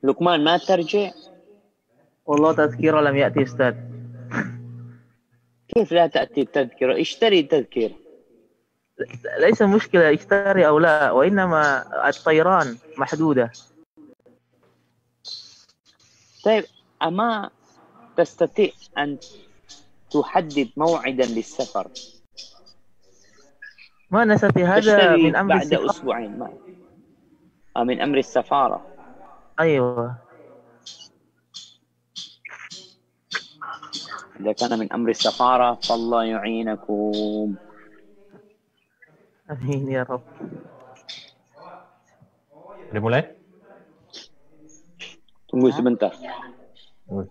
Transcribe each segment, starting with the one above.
لقمان ما ترجع؟ والله تذكرة لم يأتي أستاذ. كيف لا تأتي التذكرة؟ اشتري تذكرة. ليس مشكلة اشتري أو لا، وإنما الطيران محدودة. طيب أما تستطيع أن تحدد موعدا للسفر؟ ما نستطيع، هذا تشتري من أمر بعد السفارة. أسبوعين من أمر السفارة. أيوة. إذا كان من أمر السفارة فالله يعينكم. Amin ya Rob. Udah mulai? Tunggu sebentar. Tunggu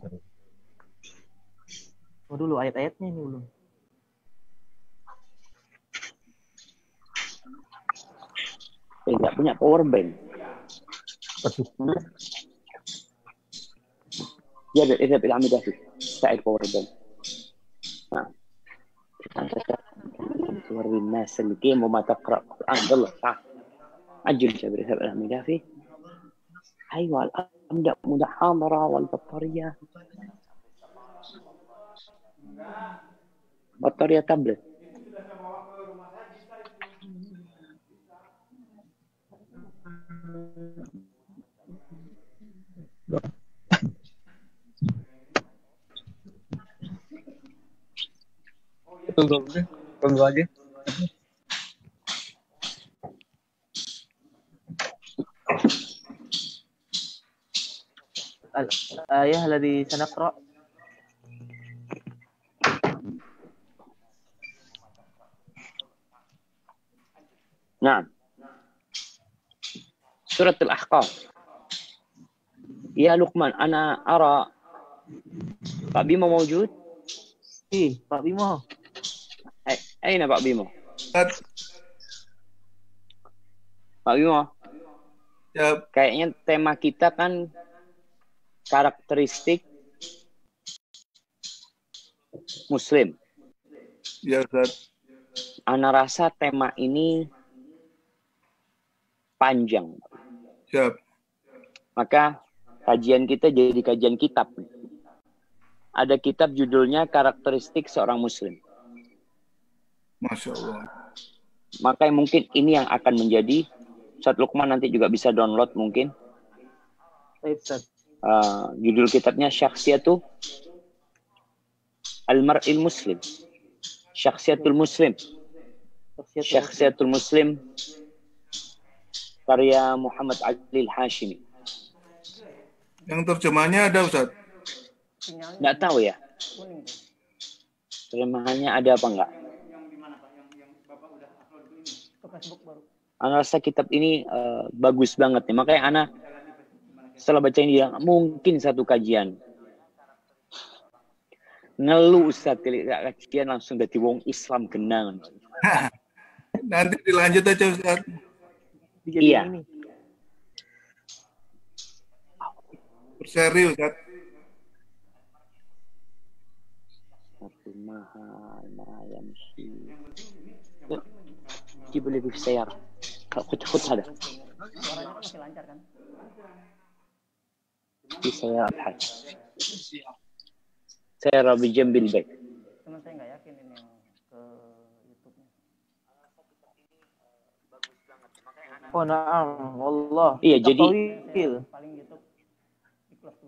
dulu ayat-ayatnya ini belum. Tidak punya power bank. جابر اذهب إلى عمي دافي استعد باور بانك. أنت توري الناس الجيم وما تقرأ قرآن. يلا تعال عجل جابر اذهب إلى عمي دافي. أيوة الآن أبدأ محاضرة والبطارية بطارية تابلت. Tunggu aja. الآية الذي سنقرأ. نعم سورة الأحقاف. يا لقمان أنا أرى Pak Bimo موجود؟ Pak Bimo. أين Pak Bimo؟ Pak Bimo. Ya. Kayaknya tema kita kan karakteristik Muslim. Ya, Ustaz. Ana rasa tema ini panjang. Siap. Maka kajian kita jadi kajian kitab. Ada kitab judulnya Karakteristik Seorang Muslim. Masya Allah. Maka mungkin ini yang akan menjadi, Ustaz Lukman nanti juga bisa download mungkin. Judul kitabnya Syakhsiatu Al-Mar'il Muslim. Syakhsiatul Muslim. Syakhsiatul Muslim. Karya Muhammad Ali Al-Hashimi. Yang terjemahnya ada, Ustaz? Nggak tahu ya. Terjemahannya ada apa enggak? Ana rasa kitab ini bagus banget nih. Makanya Ana setelah baca ini mungkin satu kajian. Ngeluh Ustaz, kajian langsung dari wong Islam genang. Nanti dilanjut aja Ustaz. Iya. Berseri Ustaz. ما يمشي جيب لي في السيارة خذ هذا في سيارة الحاج سيارة بجنب البيت. Oh na'am, wallah. Iya jadi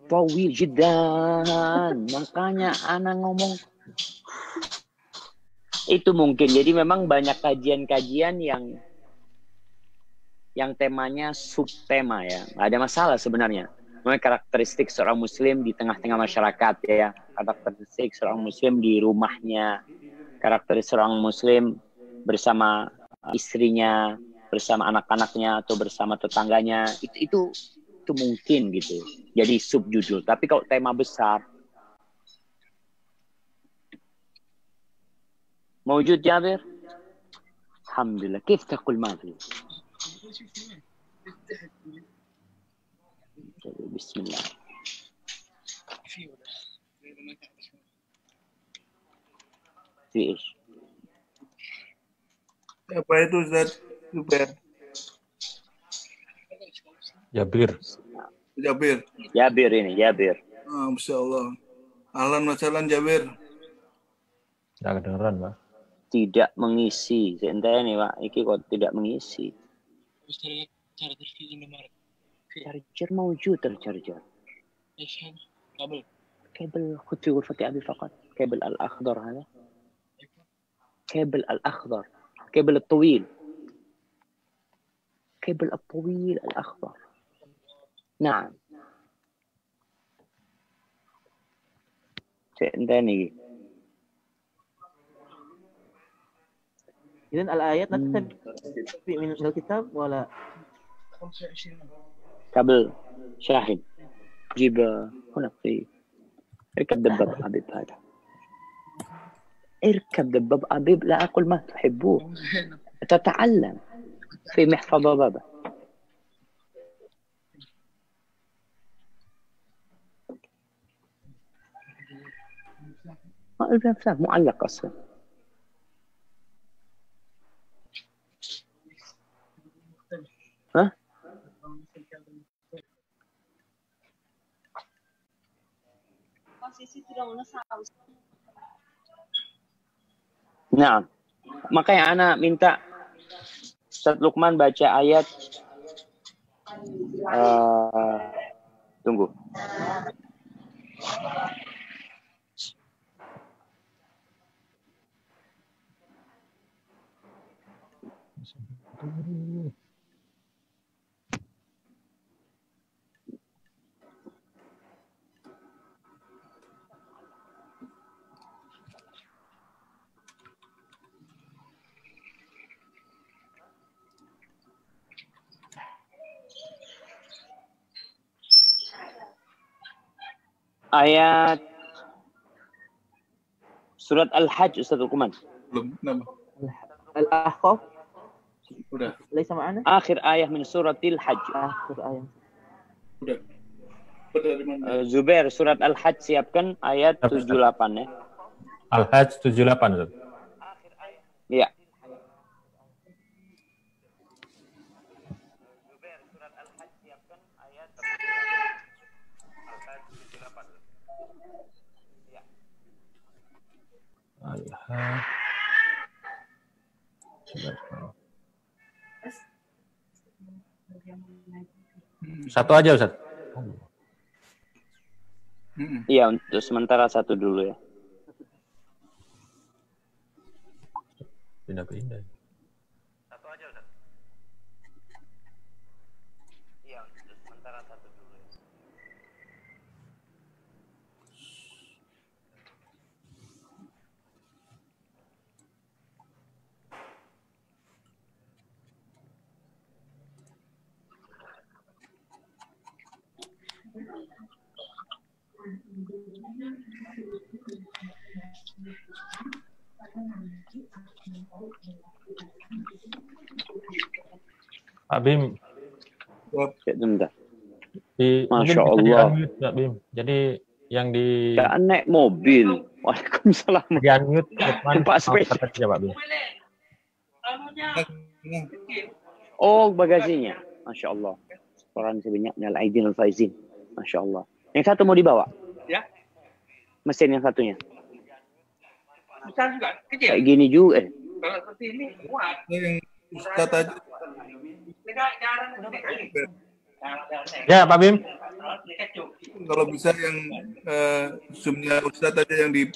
tawil jiddan. Makanya ana ngomong itu mungkin. Jadi memang banyak kajian-kajian yang temanya subtema ya. Nggak ada masalah sebenarnya. Memang karakteristik seorang muslim di tengah-tengah masyarakat ya. Karakteristik seorang muslim di rumahnya. Karakteristik seorang muslim bersama istrinya, bersama anak-anaknya atau bersama tetangganya. Itu mungkin gitu. Jadi subjudul. Tapi kalau tema besar موجود جابر؟ الحمد لله. كيف تقول ما في؟ بسم الله. في ايش؟ Apa itu Ustaz? Super. Jabir. Jabir. Jabir ini, Jabir. Masya Allah. Ahlan wa sahlan Jabir. Nggak kedengeran, Pak. Tidak mengisi. Sebentar nih, Pak. Iki kok tidak mengisi. Charger موجود الشارجر. كابل خذ في غرفة أبي فقط. كابل الأخضر هذا. كابل الأخضر. كابل الطويل. كابل الطويل الأخضر. نعم. ثاني. إذن الآيات نكتفي من الكتاب ولا؟ كابل شاحن. جيب هنا في. اركب دباب أبيب هذا. اركب دباب أبيب. لا أقول ما تحبوه. تتعلم في محفظة بابا. الباب معلق أصلا. ها؟ Nah, makanya anak minta Ustaz Lukman baca ayat tunggu. Ayat surat Al-Hajj Ustaz Lukman. Belum, kenapa? الأحقاف Udah. ليس معنا؟ Akhir ayat min suratil Hajj. آخر آية. Udah. Dari mana? Zubair surat Al-Hajj siapkan ayat 78 ya. Al-Hajj 78, Ustaz. Iya. Al-Hajj. Satu aja, Ustaz. Iya, untuk sementara satu dulu ya. Pindah-pindah. Satu aja, Ustaz. Iya, untuk sementara satu dulu ya. Pak Bim, Sebentar. mungkin Masya bisa Allah. di-unmute, Pak Bim. Jadi yang di Gak naik mobil. Waalaikumsalam. unmute depan Pak sepeda. aja, Pak Bim. Oh, bagasinya. Masya Allah. Orang sebanyak minal aidin al-faizin. Masya Allah. Yang satu mau dibawa? Ya. Mesin yang satunya. Besar juga, kecil. Kayak gini juga. Kalau seperti ini, kuat. Yang Ustaz aja. Ya, Pak Bim. Kalau bisa yang Zoom-nya Ustaz aja yang di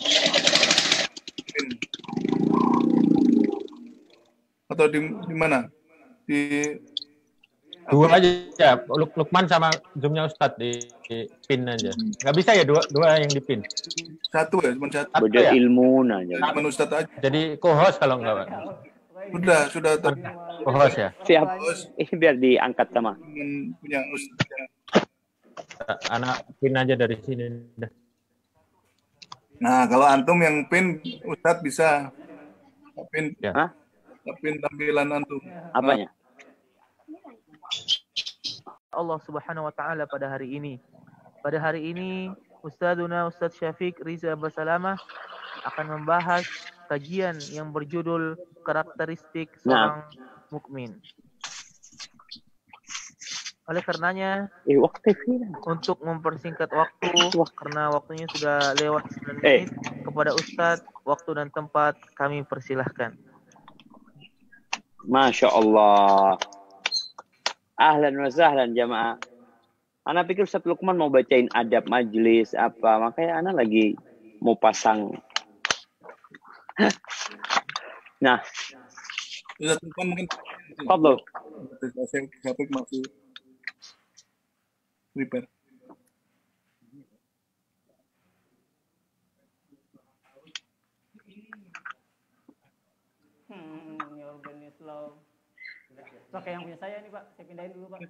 atau di mana? Di Dua aja, ya. Lukman sama Zoom-nya Ustadz di pin aja. Nggak bisa ya dua yang di pin. satu ya, cuma satu. Beda ya? ilmu aja. Cuma Ustaz aja. Jadi co-host kalau nggak, Pak. Sudah Co-host ya. Siap. Ini biar diangkat sama. punya Ustaz. Anak pin aja dari sini. Nah, kalau antum yang pin Ustaz bisa pin. Ya. Hah? Pin tampilan antum. Apanya? Allah Subhanahu wa taala pada hari ini. Pada hari ini Ustadzuna Ustadz Syafiq Riza Basalamah akan membahas kajian yang berjudul karakteristik seorang mukmin. Oleh karenanya, waktu untuk mempersingkat waktu, karena waktunya sudah lewat 9 menit, kepada Ustadz, waktu dan tempat kami persilahkan. Masya Allah. Ahlan wa sahlan jamaah. Ana pikir Ustaz Lukman mau bacain adab majlis apa, makanya ana lagi mau pasang. Nah, Ustaz Lukman mungkin Fadl. Syafiq masih prepare. Urban Islam. Oke, yang punya saya ini Pak, saya pindahin dulu Pak.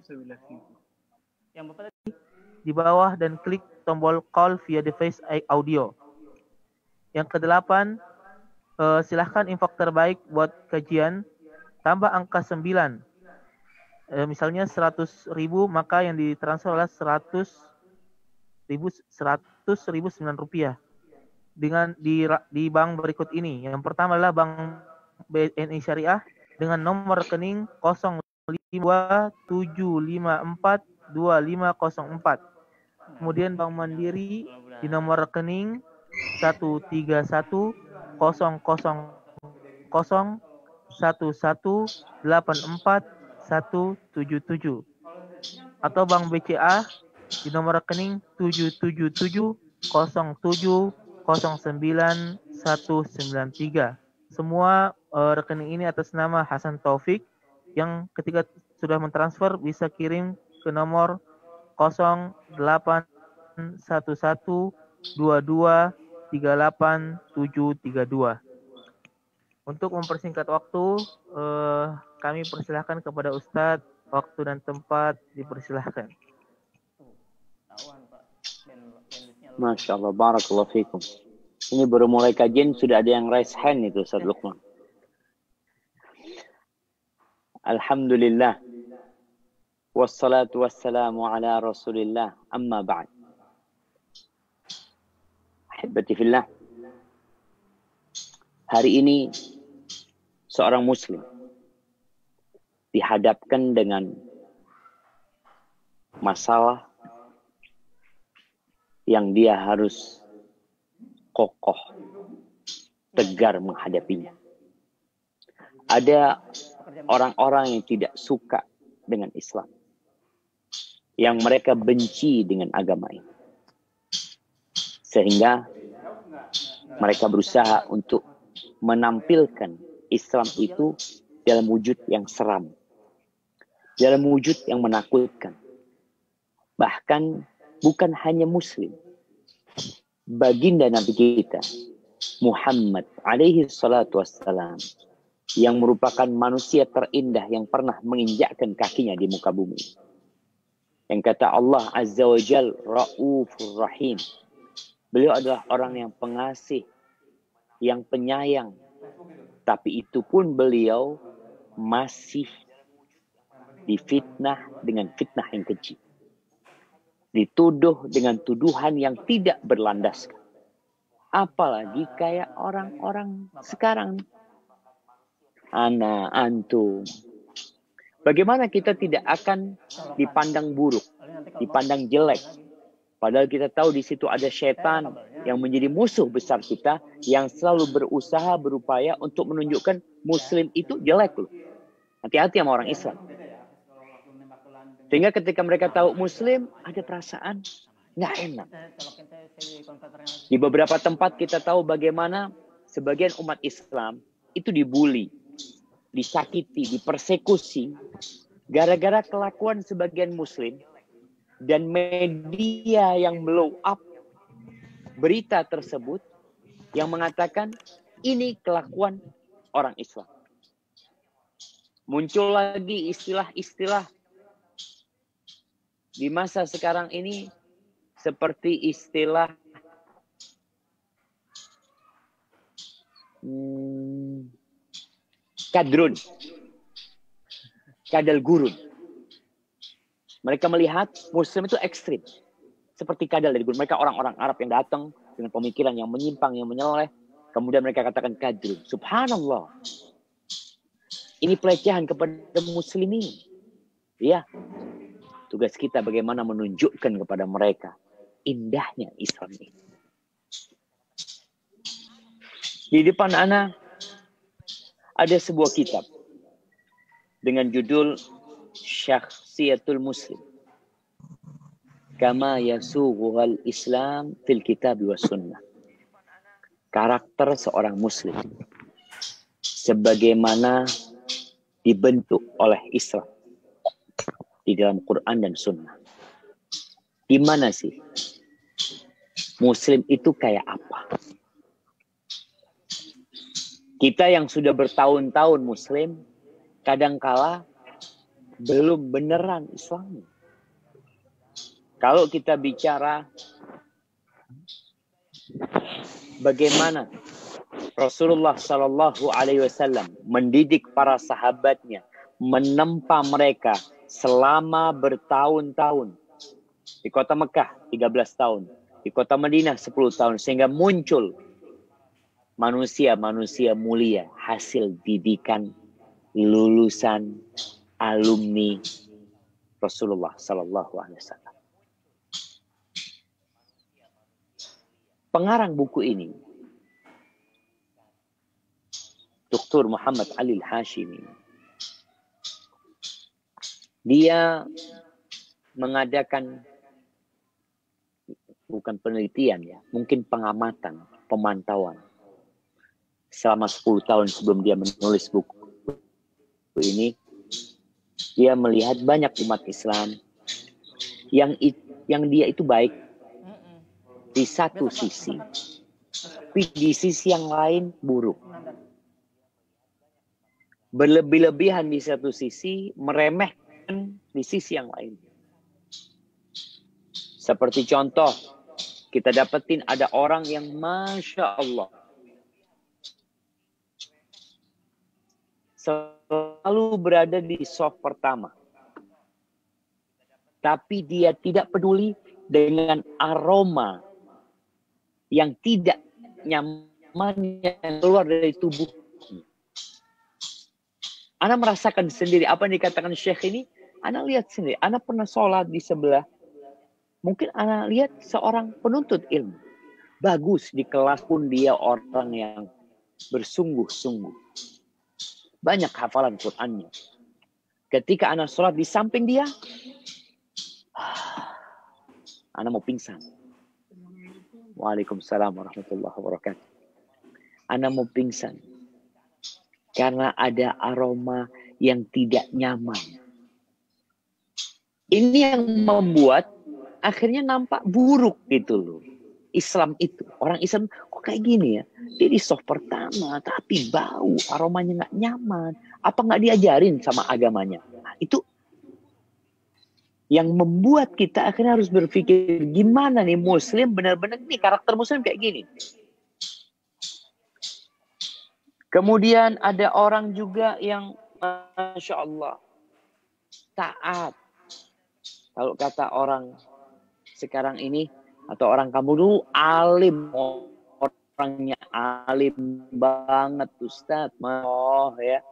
Yang Bapak tadi Di bawah dan klik tombol call via device audio. Yang ke-8, silahkan infak terbaik buat kajian, tambah angka 9. Misalnya 100.000, maka yang ditransfer adalah 100.009 rupiah. Dengan di bank berikut ini. Yang pertama adalah Bank BNI Syariah dengan nomor rekening 052754254. Kemudian Bank Mandiri di nomor rekening 13100118477. Atau Bank BCA di nomor rekening 77707099193. Semua rekening ini atas nama Hasan Taufik, yang ketika sudah mentransfer bisa kirim ke nomor 081122387732. Untuk mempersingkat waktu, kami persilahkan kepada Ustadz, waktu dan tempat dipersilahkan. Masya Allah, barakallahu fikum. Ini baru mulai kajian sudah ada yang raise hand itu Ustaz Lukman. Alhamdulillah. Wassalatu wassalamu ala Rasulillah. Amma ba'd. Ahibati fillah. Hari ini seorang muslim dihadapkan dengan masalah yang dia harus kokoh, tegar menghadapinya. Ada orang-orang yang tidak suka dengan Islam, yang mereka benci dengan agama ini, sehingga mereka berusaha untuk menampilkan Islam itu dalam wujud yang seram, dalam wujud yang menakutkan. Bahkan bukan hanya muslim, baginda Nabi kita Muhammad alaihi salatu wassalam, yang merupakan manusia terindah yang pernah menginjakkan kakinya di muka bumi, yang kata Allah Azza wa Jal Ra'ufur Rahim, beliau adalah orang yang pengasih, yang penyayang, tapi itu pun beliau masih difitnah dengan fitnah yang keji, dituduh dengan tuduhan yang tidak berlandaskan. Apalagi kayak orang-orang sekarang, ana, antum. Bagaimana kita tidak akan dipandang buruk, dipandang jelek, padahal kita tahu di situ ada setan yang menjadi musuh besar kita, yang selalu berusaha, berupaya untuk menunjukkan muslim itu jelek loh. Hati-hati sama orang Islam. Sehingga ketika mereka tahu muslim, ada perasaan nggak enak. Di beberapa tempat kita tahu bagaimana sebagian umat Islam itu dibully, disakiti, dipersekusi gara-gara kelakuan sebagian muslim, dan media yang blow up berita tersebut yang mengatakan ini kelakuan orang Islam. Muncul lagi istilah-istilah di masa sekarang ini seperti istilah kadrun, kadal gurun. Mereka melihat muslim itu ekstrim, seperti kadal dari gurun. Mereka orang-orang Arab yang datang dengan pemikiran yang menyimpang, yang menyeleweng, kemudian mereka katakan kadrun. Subhanallah, ini pelecehan kepada muslimin. Ya, Tugas kita bagaimana menunjukkan kepada mereka indahnya Islam ini. Di depan ana ada sebuah kitab dengan judul Syakhsiyatul Muslim. Kama yasughuhal Islam fil kitab wa sunnah. Karakter seorang muslim sebagaimana dibentuk oleh Islam di dalam Quran dan sunnah. Gimana sih muslim itu kayak apa? Kita yang sudah bertahun-tahun muslim kadangkala belum beneran Islam. Kalau kita bicara bagaimana Rasulullah Shallallahu Alaihi Wasallam mendidik para sahabatnya, menempa mereka selama bertahun-tahun. Di kota Mekah 13 tahun, di kota Madinah 10 tahun, sehingga muncul manusia-manusia mulia hasil didikan lulusan alumni Rasulullah Shallallahu Alaihi Wasallam. Pengarang buku ini, Dr. Muhammad Ali Al-Hashimi, dia mengadakan bukan penelitian ya, mungkin pengamatan, pemantauan. Selama 10 tahun sebelum dia menulis buku ini, dia melihat banyak umat Islam yang dia itu baik di satu sisi, tapi di sisi yang lain buruk. Berlebih-lebihan di satu sisi, meremehkan di sisi yang lain. Seperti contoh, kita dapetin ada orang yang Masya Allah selalu berada di soft pertama. Tapi dia tidak peduli dengan aroma yang tidak nyaman yang keluar dari tubuh. Ana merasakan sendiri apa yang dikatakan Syekh ini. Ana lihat sendiri. Ana pernah sholat di sebelah. Mungkin Ana lihat seorang penuntut ilmu. Bagus di kelas pun dia orang yang bersungguh-sungguh. Banyak hafalan Qur'annya. Ketika Ana sholat di samping dia, Ana mau pingsan. Waalaikumsalam warahmatullahi wabarakatuh. Ana mau pingsan. Karena ada aroma yang tidak nyaman. Ini yang membuat akhirnya nampak buruk gitu loh. Islam itu. Orang Islam kok kayak gini ya. Dia di soft pertama tapi bau. Aromanya gak nyaman. Apa gak diajarin sama agamanya? Nah, itu yang membuat kita akhirnya harus berpikir gimana nih muslim benar-benar nih karakter muslim kayak gini. Kemudian ada orang juga yang Masya Allah taat. Kalau kata orang sekarang ini atau orang kamu dulu alim, orangnya alim banget Ustaz. Oh ya,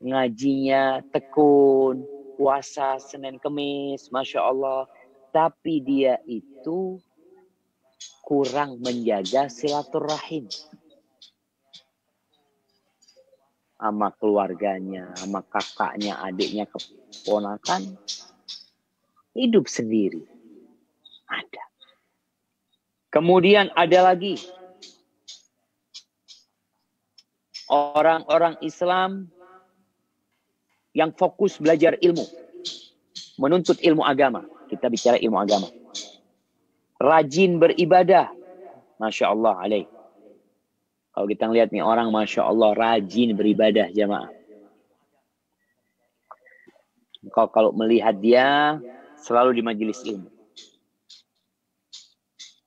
ngajinya tekun, puasa Senin Kemis, Masya Allah. Tapi dia itu kurang menjaga silaturahim sama keluarganya, sama kakaknya, adiknya, keponakan. Hidup sendiri. Ada. Kemudian ada lagi orang-orang Islam yang fokus belajar ilmu. Menuntut ilmu agama. Kita bicara ilmu agama. Rajin beribadah. Masya Allah alaih. Kalau kita lihat nih orang Masya Allah rajin beribadah jamaah. Kalau melihat dia selalu di majelis ilmu.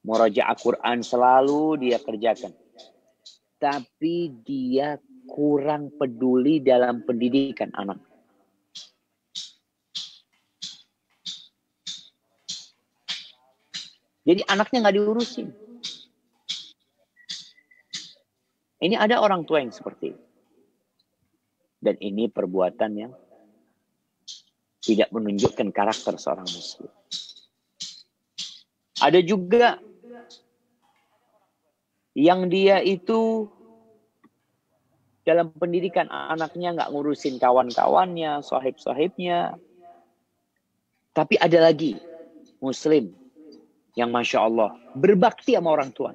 Murajaah Quran selalu dia kerjakan. Tapi dia kurang peduli dalam pendidikan anak. Jadi anaknya nggak diurusin. Ini ada orang tua yang seperti ini. Dan ini perbuatan yang tidak menunjukkan karakter seorang muslim. Ada juga yang dia itu dalam pendidikan anaknya nggak ngurusin kawan-kawannya, sahib-sahibnya. Tapi ada lagi muslim yang Masya Allah berbakti sama orang tua.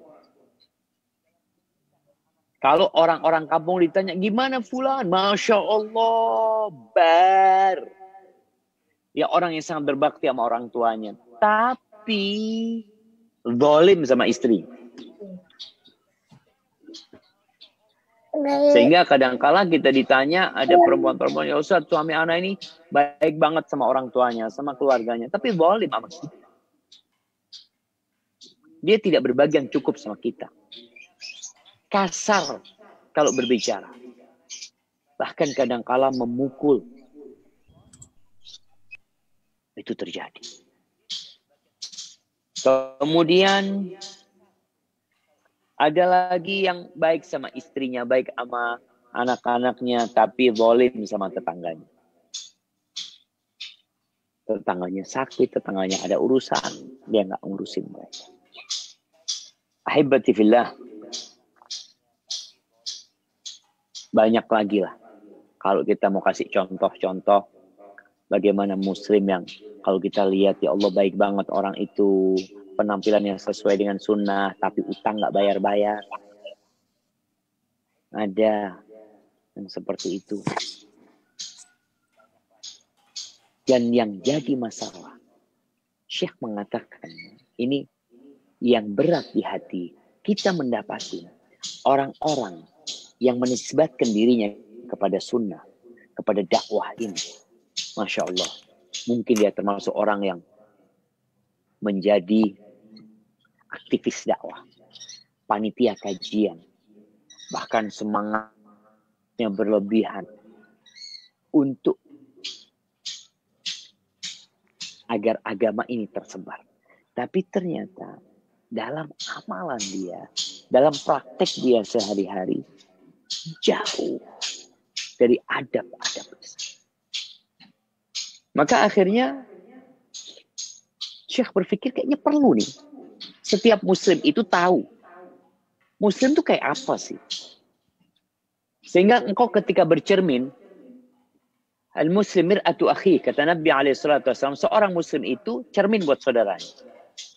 Kalau orang-orang kampung ditanya, gimana fulan? Masya Allah, bar. Ya orang yang sangat berbakti sama orang tuanya. Tapi zalim sama istri. Sehingga kadang-kala kita ditanya, ada perempuan-perempuan, ya Ustaz, suami anak ini baik banget sama orang tuanya, sama keluarganya. Tapi zalim sama kita. Dia tidak berbagi yang cukup sama kita. Kasar kalau berbicara. Bahkan kadang-kala memukul. Itu terjadi. Kemudian ada lagi yang baik sama istrinya, baik sama anak-anaknya, tapi zalim sama tetangganya. Tetangganya sakit, tetangganya ada urusan, dia nggak ngurusin mereka. Ahibati fillah. Banyak lagi lah. Kalau kita mau kasih contoh-contoh bagaimana muslim yang kalau kita lihat ya Allah baik banget orang itu, penampilannya sesuai dengan sunnah, tapi utang nggak bayar-bayar. Ada yang seperti itu. Dan yang jadi masalah, Syekh mengatakan ini yang berat di hati. Kita mendapati orang-orang yang menisbatkan dirinya kepada sunnah, kepada dakwah ini. Masya Allah. Mungkin dia termasuk orang yang menjadi aktivis dakwah, panitia kajian, bahkan semangatnya berlebihan untuk agar agama ini tersebar. Tapi ternyata dalam amalan dia, dalam praktek dia sehari-hari, jauh dari adab-adab Islam. Maka akhirnya Syekh berpikir kayaknya perlu nih. Setiap muslim itu tahu. Muslim itu kayak apa sih? Sehingga engkau ketika bercermin, al-muslim mir'atu akhi, kata Nabi SAW, seorang muslim itu cermin buat saudaranya.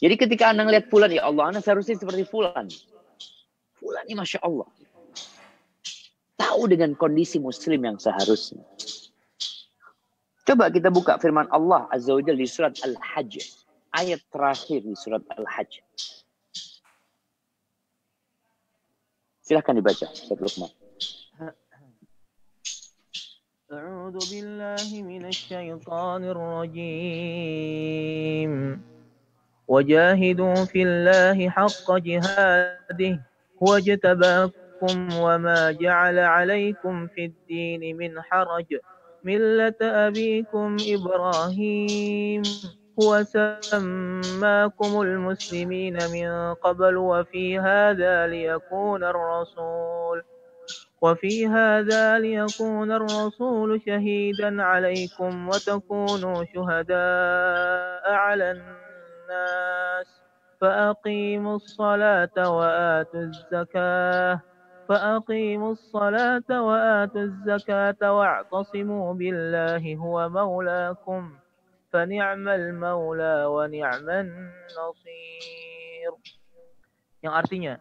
Jadi ketika anda lihat fulan, ya Allah, anda seharusnya seperti fulan. Fulan ini Masya Allah. Tahu dengan kondisi muslim yang seharusnya. Coba kita buka firman Allah Azza wa Jalla di surat Al-Hajj. Ayat terakhir di surat Al-Hajj. Silahkan dibaca, Ustaz Luqman. A'udzu billahi minasy syaithanir rajim. Wajahidu fillahi haqqa jihadihi huwa jatabakum wa ma ja'ala 'alaikum fid dini min haraj. ملة أبيكم إبراهيم هو سماكم المسلمين من قبل وفي هذا ليكون الرسول شهيدا عليكم وتكونوا شهداء على الناس فأقيموا الصلاة وآتوا الزكاة واعتصموا بالله هو مولاكم فنعم المولى ونعم النصير. Yang artinya,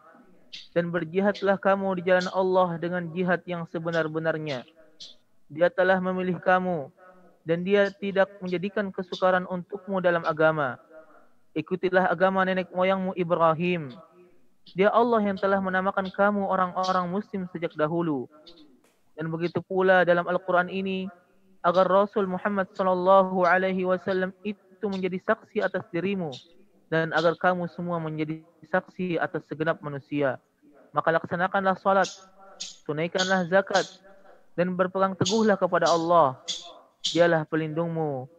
dan berjihadlah kamu di jalan Allah dengan jihad yang sebenar-benarnya. Dia telah memilih kamu dan dia tidak menjadikan kesukaran untukmu dalam agama. Ikutilah agama nenek moyangmu Ibrahim. Dia Allah yang telah menamakan kamu orang-orang muslim sejak dahulu. Dan begitu pula dalam Al-Quran ini, agar Rasul Muhammad SAW itu menjadi saksi atas dirimu, dan agar kamu semua menjadi saksi atas segenap manusia. Maka laksanakanlah salat, tunaikanlah zakat, dan berpegang teguhlah kepada Allah. Dialah pelindungmu,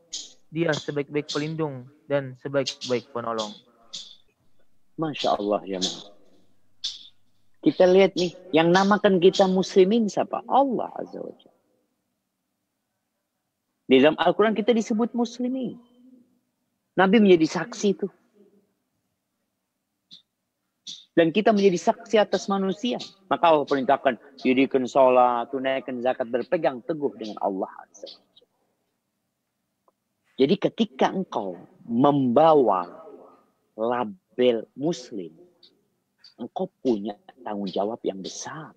dia sebaik-baik pelindung dan sebaik-baik penolong. Masya Allah ya Allah. Kita lihat nih, yang namakan kita muslimin siapa? Allah Azza wa Jalla. Di dalam Al-Quran kita disebut muslimin. Nabi menjadi saksi itu. Dan kita menjadi saksi atas manusia. Maka Allah perintahkan, dirikan sholat, tunaikan zakat, berpegang teguh dengan Allah. Jadi ketika engkau membawa label muslim, engkau punya tanggung jawab yang besar.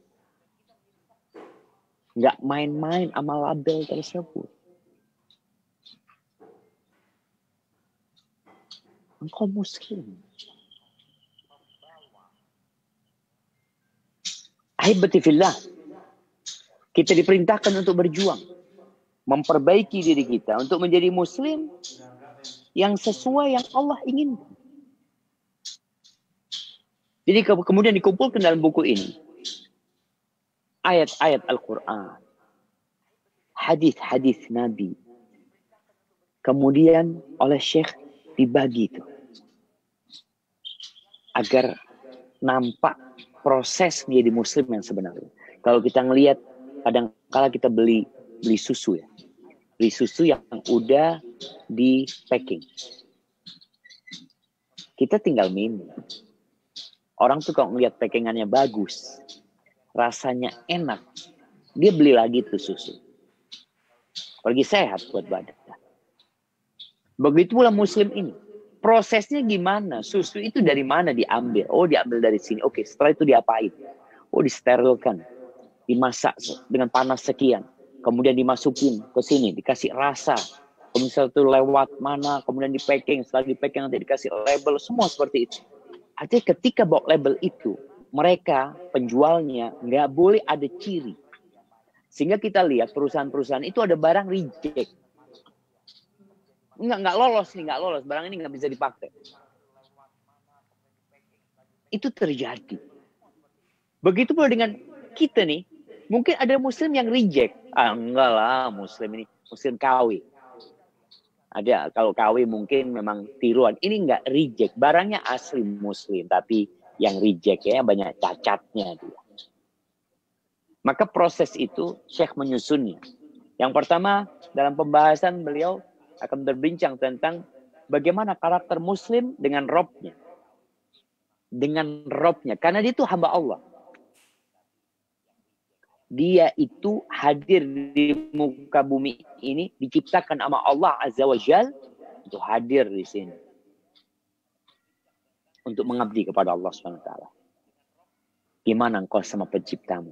Nggak main-main sama label tersebut. Engkau muslim. Ahibati fillah. Kita diperintahkan untuk berjuang. Memperbaiki diri kita untuk menjadi muslim yang sesuai yang Allah inginkan. Jadi kemudian dikumpulkan dalam buku ini ayat-ayat Al-Quran, hadis-hadis Nabi, kemudian oleh Syekh dibagi itu agar nampak proses menjadi muslim yang sebenarnya. Kalau kita ngelihat, kadang-kala kita beli susu ya, beli susu yang udah di packing, kita tinggal minum. Orang tuh kalau ngelihat packingannya bagus, rasanya enak, dia beli lagi tuh susu. Apalagi sehat buat badan. Begitu pula muslim ini. Prosesnya gimana? Susu itu dari mana diambil? Oh, diambil dari sini. Oke, setelah itu diapain? Oh, disterilkan. Dimasak dengan panas sekian. Kemudian dimasukin ke sini, dikasih rasa. Kemudian itu lewat mana, kemudian di packing. Setelah di packing nanti dikasih label, semua seperti itu. Artinya ketika bawa label itu, mereka penjualnya nggak boleh ada ciri. Sehingga kita lihat perusahaan-perusahaan itu ada barang reject. Nggak lolos nih, nggak lolos. Barang ini nggak bisa dipakai. Itu terjadi. Begitu pula dengan kita nih. Mungkin ada muslim yang reject. Enggak lah, muslim ini. Muslim KW. Ada, kalau KW mungkin memang tiruan. Ini nggak reject. Barangnya asli muslim. Tapi yang reject ya banyak cacatnya dia. Maka proses itu Syekh menyusunnya. Yang pertama dalam pembahasan beliau akan berbincang tentang bagaimana karakter muslim dengan Robnya. Dengan Robnya. Karena dia itu hamba Allah. Dia itu hadir di muka bumi ini. Diciptakan sama Allah Azza wa Jal. Untuk hadir di sini. Untuk mengabdi kepada Allah SWT. Gimana engkau sama penciptamu?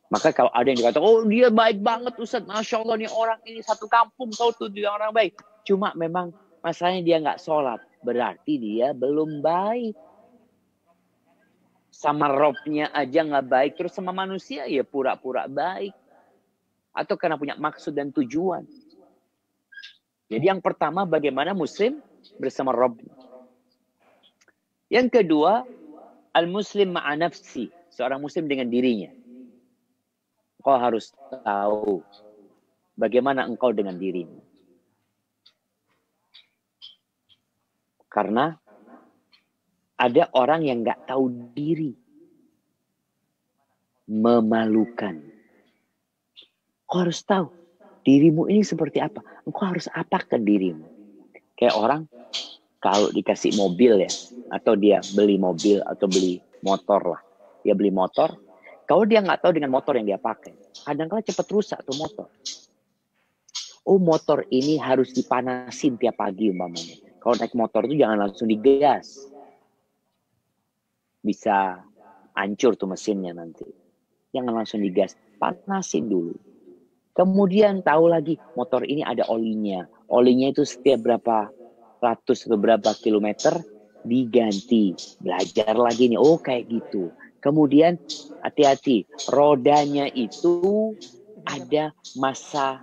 Maka kalau ada yang dikatakan, oh dia baik banget Ustaz, Masya Allah nih orang ini satu kampung tahu tuh dia orang baik. Cuma memang masalahnya dia nggak sholat. Berarti dia belum baik. Sama Robnya aja nggak baik. Terus sama manusia ya pura-pura baik. Atau karena punya maksud dan tujuan. Jadi yang pertama bagaimana muslim bersama Robnya. Yang kedua, al-muslim ma'a nafsi. Seorang muslim dengan dirinya. Engkau harus tahu bagaimana engkau dengan dirimu. Karena ada orang yang nggak tahu diri. Memalukan. Engkau harus tahu dirimu ini seperti apa. Engkau harus apakan dirimu. Kayak orang kalau dikasih mobil ya. Atau dia beli mobil atau beli motor lah. Dia beli motor. Kalau dia nggak tahu dengan motor yang dia pakai, kadang-kadang cepat rusak tuh motor. Oh motor ini harus dipanasin tiap pagi umpamanya. Kalau naik motor itu jangan langsung digas. Bisa hancur tuh mesinnya nanti. Jangan langsung digas, panasin dulu. Kemudian tahu lagi motor ini ada olinya. Olinya itu setiap berapa ratus atau berapa kilometer diganti. Belajar lagi nih, oh kayak gitu. Kemudian hati-hati, rodanya itu ada masa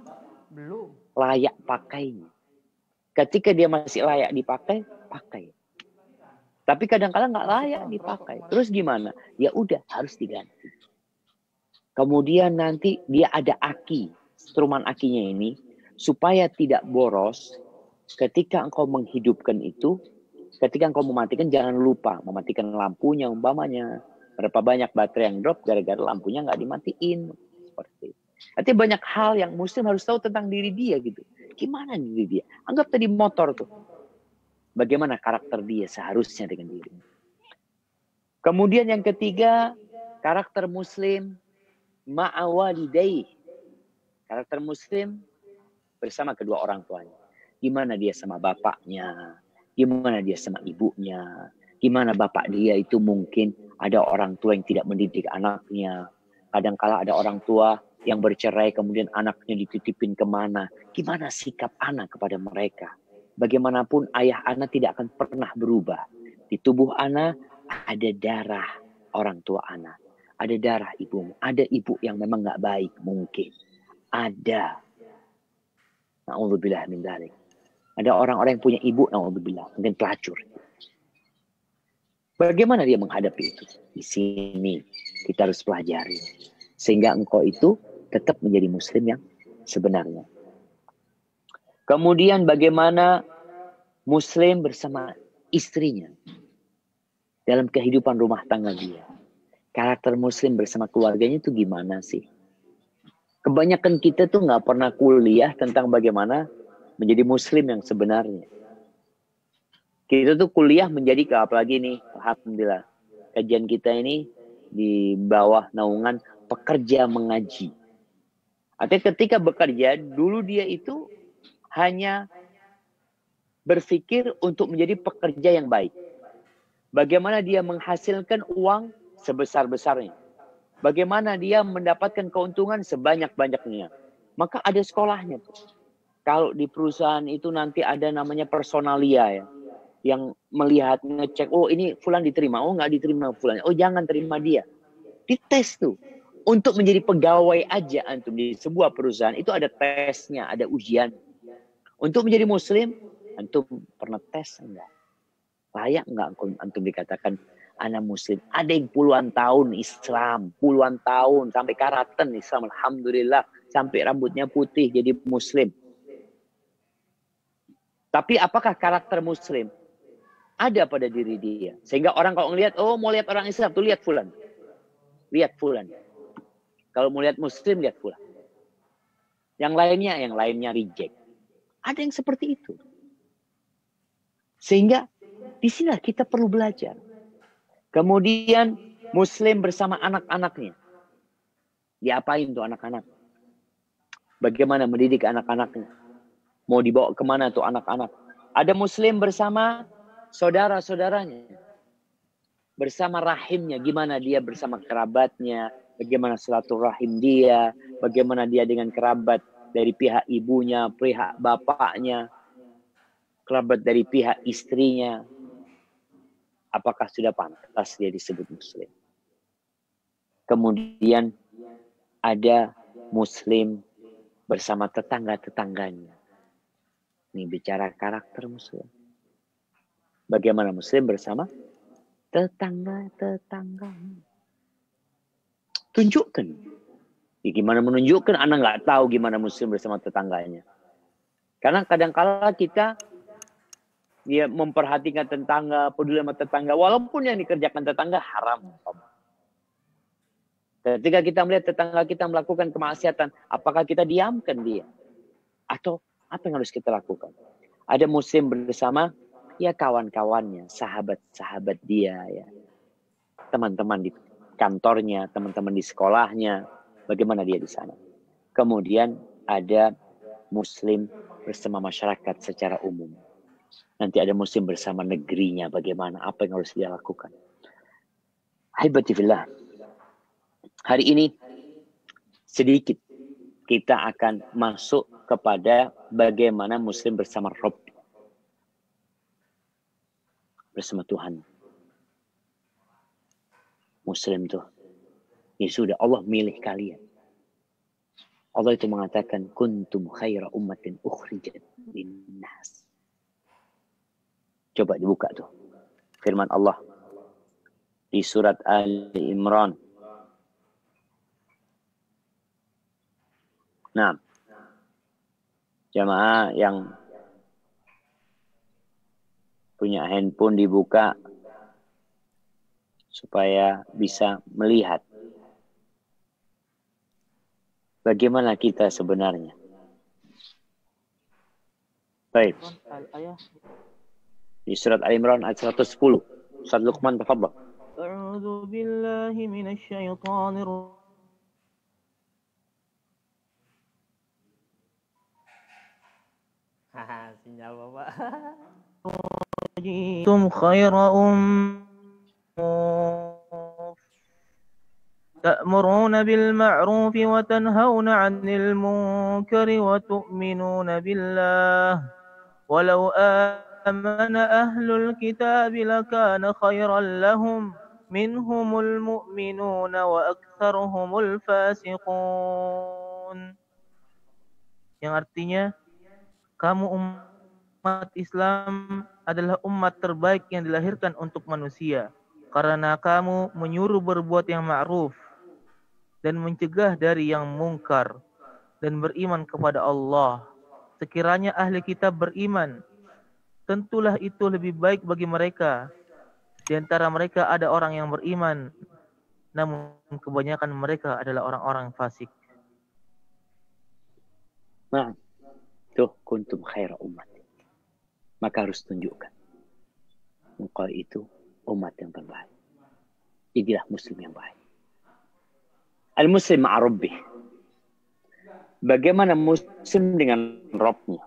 layak pakainya. Ketika dia masih layak dipakai, pakai. Tapi kadang-kadang nggak layak dipakai. Terus gimana? Ya udah harus diganti. Kemudian nanti dia ada aki, struman akinya ini supaya tidak boros. Ketika engkau menghidupkan itu, ketika engkau mematikan jangan lupa mematikan lampunya umpamanya. Berapa banyak baterai yang drop gara-gara lampunya nggak dimatiin. Seperti itu. Artinya banyak hal yang muslim harus tahu tentang diri dia gitu. Gimana diri dia? Anggap tadi motor tuh. Bagaimana karakter dia seharusnya dengan dirinya. Kemudian yang ketiga, karakter muslim ma'awalidaih. Karakter muslim bersama kedua orang tuanya. Gimana dia sama bapaknya, gimana dia sama ibunya, gimana bapak dia itu mungkin ada orang tua yang tidak mendidik anaknya. Kadangkala ada orang tua yang bercerai kemudian anaknya dititipin kemana. Gimana sikap anak kepada mereka. Bagaimanapun ayah anak tidak akan pernah berubah. Di tubuh anak ada darah orang tua anak. Ada darah ibumu. Ada ibu yang memang gak baik mungkin. Ada. Na'udzubillah min dzalik. Ada orang-orang yang punya ibu, na'udzubillah, mungkin pelacur. Bagaimana dia menghadapi itu? Di sini kita harus pelajari. Sehingga engkau itu tetap menjadi muslim yang sebenarnya. Kemudian bagaimana muslim bersama istrinya. Dalam kehidupan rumah tangga dia. Karakter muslim bersama keluarganya itu gimana sih? Kebanyakan kita tuh nggak pernah kuliah tentang bagaimana menjadi muslim yang sebenarnya. Kita tuh kuliah menjadi apalagi nih, alhamdulillah. Kajian kita ini di bawah naungan pekerja mengaji. Artinya ketika bekerja, dulu dia itu hanya berpikir untuk menjadi pekerja yang baik. Bagaimana dia menghasilkan uang sebesar-besarnya. Bagaimana dia mendapatkan keuntungan sebanyak-banyaknya. Maka ada sekolahnya tuh. Kalau di perusahaan itu nanti ada namanya personalia ya. Yang melihat, ngecek, oh ini fulan diterima, oh nggak diterima fulan. Oh jangan terima dia. Dites tuh. Untuk menjadi pegawai aja antum di sebuah perusahaan itu ada tesnya, ada ujian. Untuk menjadi muslim, antum pernah tes enggak? Layak enggak antum dikatakan anak muslim? Ada yang puluhan tahun Islam, puluhan tahun sampai karatan Islam, alhamdulillah, sampai rambutnya putih jadi muslim. Tapi apakah karakter muslim ada pada diri dia? Sehingga orang kalau ngelihat, oh mau lihat orang Islam, tuh lihat fulan. Lihat fulan. Kalau mau lihat muslim, lihat fulan. Yang lainnya reject. Ada yang seperti itu. Sehingga di sini kita perlu belajar. Kemudian muslim bersama anak-anaknya. Diapain tuh anak-anak? Bagaimana mendidik anak-anaknya? Mau dibawa kemana tuh anak-anak? Ada muslim bersama saudara-saudaranya. Bersama rahimnya. Gimana dia bersama kerabatnya. Bagaimana silaturahim dia. Bagaimana dia dengan kerabat dari pihak ibunya, pihak bapaknya. Kerabat dari pihak istrinya. Apakah sudah pantas dia disebut muslim? Kemudian ada muslim bersama tetangga-tetangganya. Ini bicara karakter muslim. Bagaimana muslim bersama tetangga-tetangganya. Tunjukkan. Ya, gimana menunjukkan anak nggak tahu gimana muslim bersama tetangganya. Karena kadang-kala kita dia memperhatikan tetangga, peduli sama tetangga. Walaupun yang dikerjakan tetangga haram. Ketika kita melihat tetangga kita melakukan kemaksiatan, apakah kita diamkan dia? Atau apa yang harus kita lakukan? Ada muslim bersama ya kawan-kawannya, sahabat-sahabat dia, ya, teman-teman di kantornya, teman-teman di sekolahnya, bagaimana dia di sana. Kemudian ada muslim bersama masyarakat secara umum. Nanti ada muslim bersama negerinya, bagaimana, apa yang harus dia lakukan. Haibati fillah. Hari ini sedikit kita akan masuk kepada bagaimana muslim bersama Rabb. Bersama Tuhan. Muslim tuh. Ya sudah, Allah milih kalian. Allah itu mengatakan, kuntum khaira ummatin ukhrijat linnas. Coba dibuka tuh. Firman Allah. Di surat Ali Imran. Nah. Jamaah yang punya handphone dibuka supaya bisa melihat. Bagaimana kita sebenarnya? Baik. Al-ayah. Di surat Al-Imran ayat 110. Ustaz Luqman, tafadhal. A'udzu billahi minasy syaithanir Haha, sinyal Bapak. rajim. Khaira تأمرون بالمعروف وتنهون عن المنكر وتؤمنون بالله ولو آمن أهل الكتاب لكان خيرا لهم منهم المؤمنون وأكثرهم الفاسقون. Yang artinya, kamu umat Islam adalah umat terbaik yang dilahirkan untuk manusia, karena kamu menyuruh berbuat yang ma'ruf dan mencegah dari yang mungkar dan beriman kepada Allah. Sekiranya ahli kitab beriman, tentulah itu lebih baik bagi mereka. Di antara mereka ada orang yang beriman, namun kebanyakan mereka adalah orang-orang fasik. Nah, tuh kuntum khaira umat. Maka harus tunjukkan. Engkau itu umat yang terbaik. Jadilah muslim yang baik. Al-muslim ma'arabbih. Bagaimana muslim dengan Rabbnya?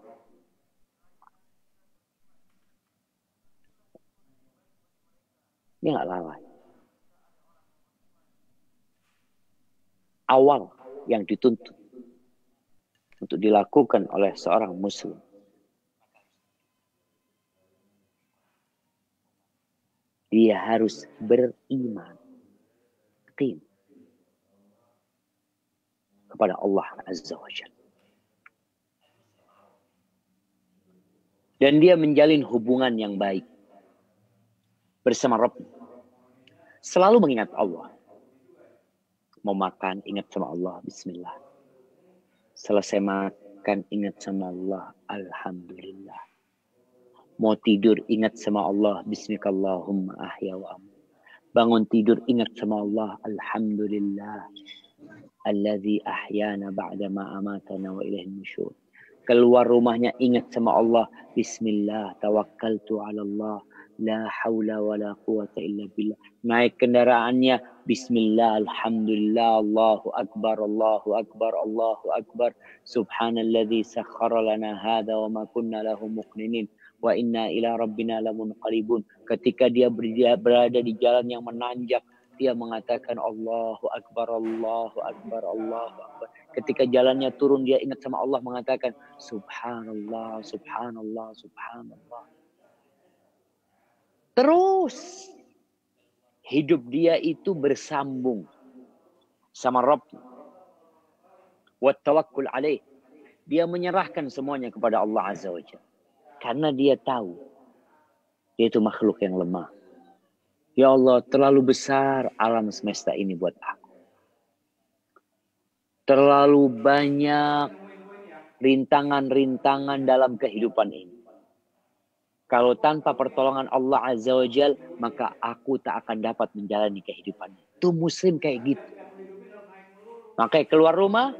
Dia nggak lalai. Awal yang dituntut untuk dilakukan oleh seorang muslim dia harus beriman kepada Allah Azza wa Jalla. Dan dia menjalin hubungan yang baik bersama Rabb. Selalu mengingat Allah. Mau makan, ingat sama Allah. Bismillah. Selesai makan, ingat sama Allah. Alhamdulillah. Mau tidur, ingat sama Allah. Bismillahumma ahya wa amut. Bangun tidur, ingat sama Allah. Alhamdulillah. Alladzi ahyana ba'da ma amatana wa ilaihin nusyur. Keluar rumahnya ingat sama Allah. Bismillah, tawakkaltu ala Allah. La haula wa la quwata illa billah. Naik kendaraannya. Bismillah, alhamdulillah, Allahu akbar, Allahu akbar, Allahu akbar. Subhanalladzi sakhkhara lana hadha wa ma kunna lahu muqrinin. Wa inna ila rabbina lamunqalibun. Ketika dia berada di jalan yang menanjak, dia mengatakan Allahu Akbar, Allahu Akbar, Allahu Akbar. Ketika jalannya turun, dia ingat sama Allah mengatakan Subhanallah, Subhanallah, Subhanallah. Terus hidup dia itu bersambung sama Rabb. Wa tawakkul alaih. Dia menyerahkan semuanya kepada Allah Azza wa Jalla. Karena dia tahu dia itu makhluk yang lemah. Ya Allah, terlalu besar alam semesta ini buat aku. Terlalu banyak rintangan-rintangan dalam kehidupan ini. Kalau tanpa pertolongan Allah Azza wa Jal, maka aku tak akan dapat menjalani kehidupannya. Itu muslim kayak gitu. Makanya keluar rumah,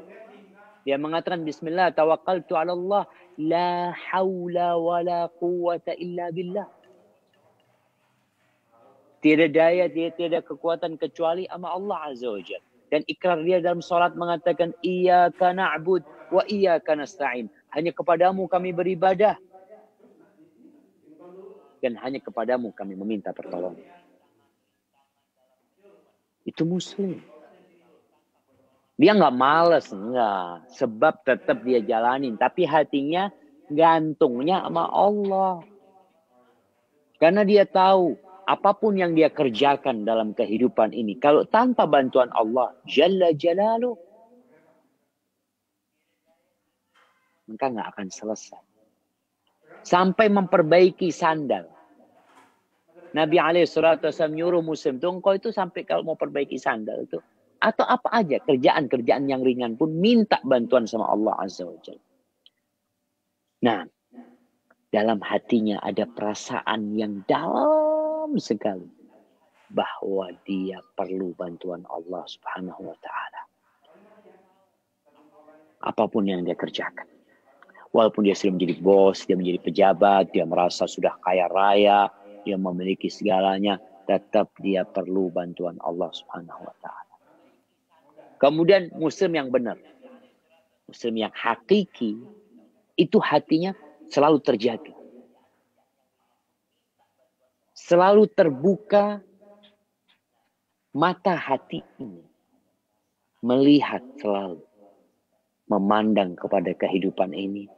dia mengatakan Bismillah, tawakkaltu ala Allah, la hawla wa la quwata illa billah. Tiada daya, tiada kekuatan kecuali sama Allah Azza wa Jalla. Dan ikrar dia dalam salat mengatakan iyyaka na'bud wa iyyaka nasta'in. Hanya kepadamu kami beribadah. Dan hanya kepadamu kami meminta pertolongan. Itu muslim. Dia nggak malas, enggak. Sebab tetap dia jalanin. Tapi hatinya gantungnya sama Allah. Karena dia tahu apapun yang dia kerjakan dalam kehidupan ini, kalau tanpa bantuan Allah Jalla Jalaluh, maka nggak akan selesai. Sampai memperbaiki sandal. Nabi SAW nyuruh muslim itu, engkau itu sampai kalau mau perbaiki sandal itu, atau apa aja, kerjaan-kerjaan yang ringan pun minta bantuan sama Allah Azza wa Jalla. Nah, dalam hatinya ada perasaan yang dalam sekali bahwa dia perlu bantuan Allah Subhanahu wa taala. apapun yang dia kerjakan. Walaupun dia sudah menjadi bos, dia menjadi pejabat, dia merasa sudah kaya raya, dia memiliki segalanya, tetap dia perlu bantuan Allah Subhanahu wa taala. Kemudian muslim yang benar, muslim yang hakiki, itu hatinya selalu terjaga. Selalu terbuka mata hati ini. Melihat selalu. Memandang kepada kehidupan ini.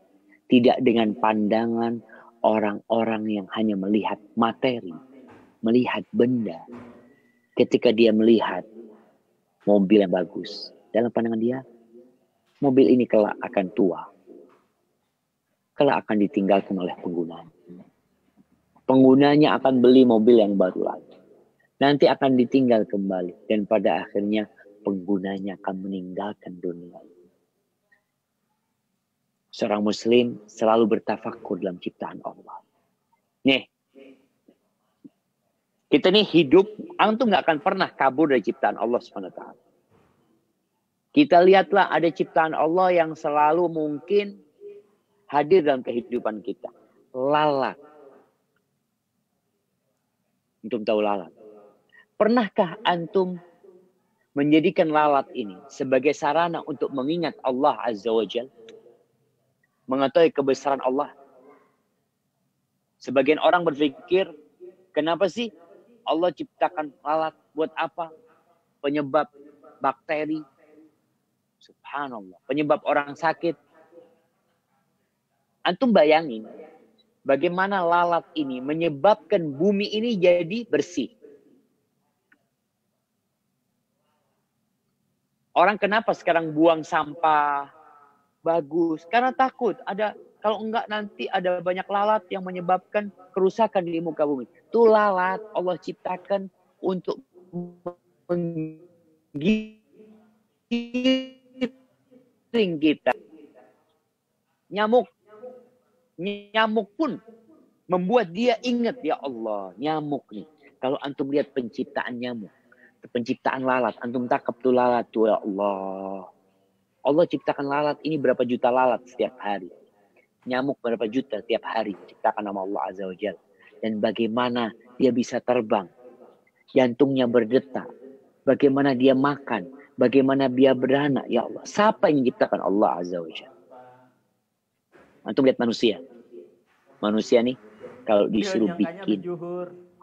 Tidak dengan pandangan orang-orang yang hanya melihat materi. Melihat benda. Ketika dia melihat mobil yang bagus. Dalam pandangan dia, mobil ini kelak akan tua. Kelak akan ditinggalkan oleh penggunanya. Penggunanya akan beli mobil yang baru lagi. Nanti akan ditinggal kembali. Dan pada akhirnya penggunanya akan meninggalkan dunia. Seorang muslim selalu bertafakur dalam ciptaan Allah. Nih. Kita nih hidup, antum gak akan pernah kabur dari ciptaan Allah SWT. Kita lihatlah ada ciptaan Allah yang selalu mungkin hadir dalam kehidupan kita. Lalat. Antum tahu lalat. Pernahkah antum menjadikan lalat ini sebagai sarana untuk mengingat Allah Azza wa Jalla? Mengetahui kebesaran Allah. Sebagian orang berpikir, kenapa sih Allah ciptakan lalat? Buat apa? Penyebab bakteri. Subhanallah. Penyebab orang sakit. Antum bayangin, bagaimana lalat ini menyebabkan bumi ini jadi bersih. Orang kenapa sekarang buang sampah bagus? Karena takut ada, kalau enggak nanti ada banyak lalat yang menyebabkan kerusakan di muka bumi. Itu lalat Allah ciptakan untuk menggiring kita. Nyamuk pun membuat dia ingat, ya Allah, nyamuk nih. Kalau antum lihat penciptaan nyamuk, penciptaan lalat, antum tangkap tuh lalat tuh, ya Allah. Allah ciptakan lalat ini berapa juta lalat setiap hari. Nyamuk berapa juta setiap hari diciptakan sama Allah Azza wa Jalla. Dan bagaimana dia bisa terbang. Jantungnya berdetak. Bagaimana dia makan. Bagaimana dia beranak. Ya Allah. Siapa yang menciptakan? Allah Azza wa Jalla. Antum lihat manusia. Manusia nih. Kalau disuruh bikin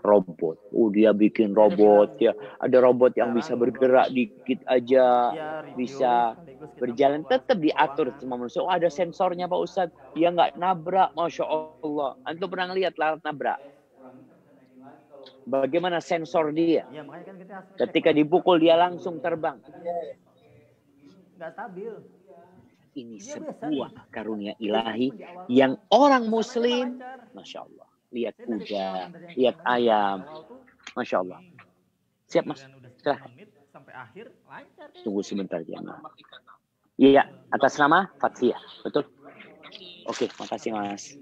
robot. Dia bikin robot. Ya. Ada robot yang bisa bergerak dikit aja. Bisa berjalan. Tetap diatur sama manusia. Ada sensornya Pak Ustadz. Dia nggak nabrak. Masya Allah. Antum pernah lihat lalat nabrak? Bagaimana sensor dia? Ketika dipukul dia langsung terbang. Nggak stabil. Ini sebuah karunia ilahi yang orang muslim, Masya Allah. Lihat kuda, lihat ayam. Masya Allah. Siap Mas? Silahkan. Tunggu sebentar jemaah. Iya, atas nama Fathia, betul? Oke, makasih Mas.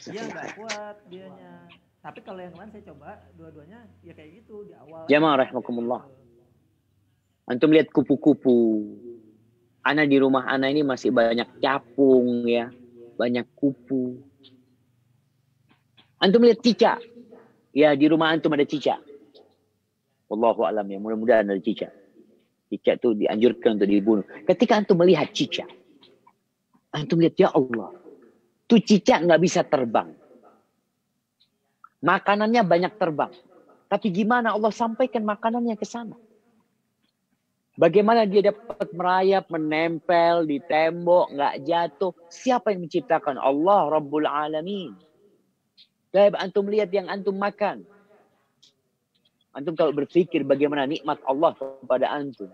Dia nggak kuat dianya. Tapi kalau yang lain saya coba, dua-duanya ya kayak gitu di awal. Jamaah rahimakumullah. Antum lihat kupu-kupu. Ana di rumah Ana ini masih banyak capung ya, banyak kupu. Antum lihat cicak. Ya, di rumah antum ada cicak. Wallahu a'lam ya, mudah-mudahan ada cicak. Cicak itu dianjurkan untuk dibunuh. Ketika antum melihat cicak, antum lihat, ya Allah, tuh cicak nggak bisa terbang. Makanannya banyak terbang. Tapi gimana Allah sampaikan makanannya ke sana? Bagaimana dia dapat merayap, menempel di tembok, nggak jatuh? Siapa yang menciptakan? Allah Rabbul Alamin. Baik, antum lihat yang antum makan. Antum kalau berpikir bagaimana nikmat Allah kepada antum.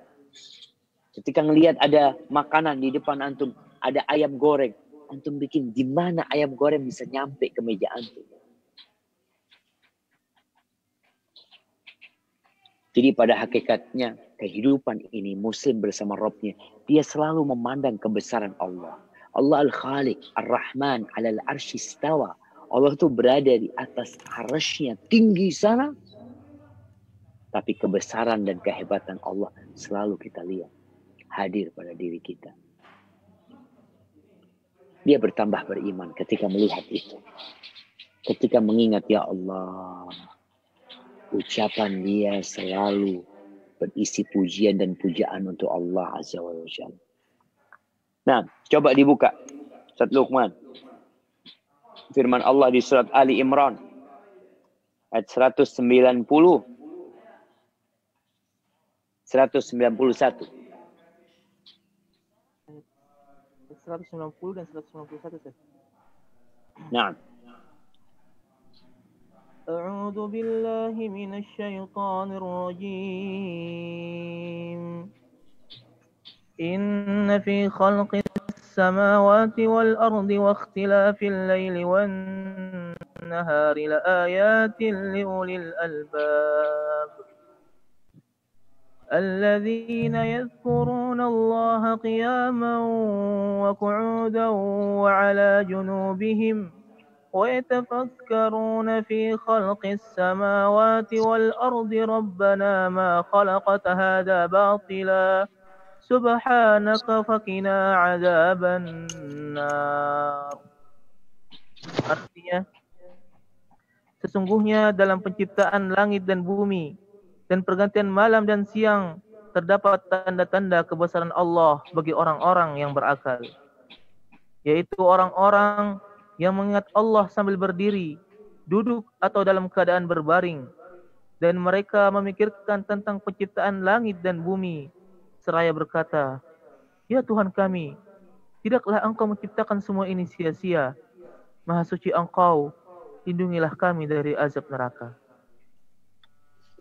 Ketika ngelihat ada makanan di depan antum, ada ayam goreng. Antum bikin gimana ayam goreng bisa nyampe ke meja antum. Jadi pada hakikatnya kehidupan ini muslim bersama Rabbnya. Dia selalu memandang kebesaran Allah. Allah Al-Khaliq, Ar-Rahman, Alal Arsy Istawa. Allah itu berada di atas arasy-Nya tinggi sana. Tapi kebesaran dan kehebatan Allah selalu kita lihat. Hadir pada diri kita. dia bertambah beriman ketika melihat itu. Ketika mengingat, ya Allah, ucapan dia selalu berisi pujian dan pujaan untuk Allah Azza wa Jalla. Nah, coba dibuka surat Luqman. Firman Allah di surat Ali Imran ayat 190 191. 190 dan 191. Nah. أعوذ بالله من الشيطان الرجيم إن في خلق السماوات والأرض واختلاف الليل والنهار لآيات لأولي الألباب الذين يذكرون الله قياما وقعودا وعلى جنوبهم ويتفكرون في خلق السماوات والأرض ربنا ما خلقت هذا باطلا سبحانك فقنا عذاب النار. Artinya, sesungguhnya dalam penciptaan langit dan bumi dan pergantian malam dan siang terdapat tanda-tanda kebesaran Allah bagi orang-orang yang berakal, yaitu orang-orang yang mengingat Allah sambil berdiri, duduk atau dalam keadaan berbaring, dan mereka memikirkan tentang penciptaan langit dan bumi, seraya berkata, ya Tuhan kami, tidaklah Engkau menciptakan semua ini sia-sia. Maha suci Engkau, lindungilah kami dari azab neraka.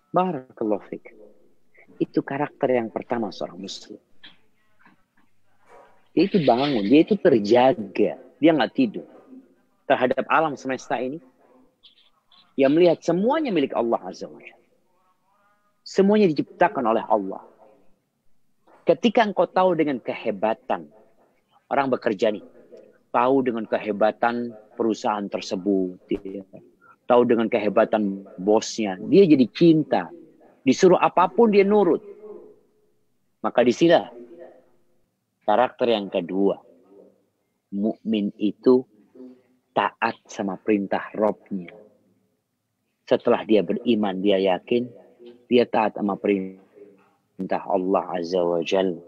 Barakallahu fiik. Itu karakter yang pertama seorang muslim. Dia itu bangun, dia itu terjaga, dia nggak tidur terhadap alam semesta ini. Dia melihat semuanya milik Allah Azza wa Jalla. Semuanya diciptakan oleh Allah. Ketika engkau tahu dengan kehebatan orang bekerja nih, tahu dengan kehebatan perusahaan tersebut, tahu dengan kehebatan bosnya, dia jadi cinta. Disuruh apapun dia nurut. Maka disinilah karakter yang kedua. Mukmin itu taat sama perintah Rabb-nya. Setelah dia beriman, dia yakin, dia taat sama perintah Allah Azza wa Jalla.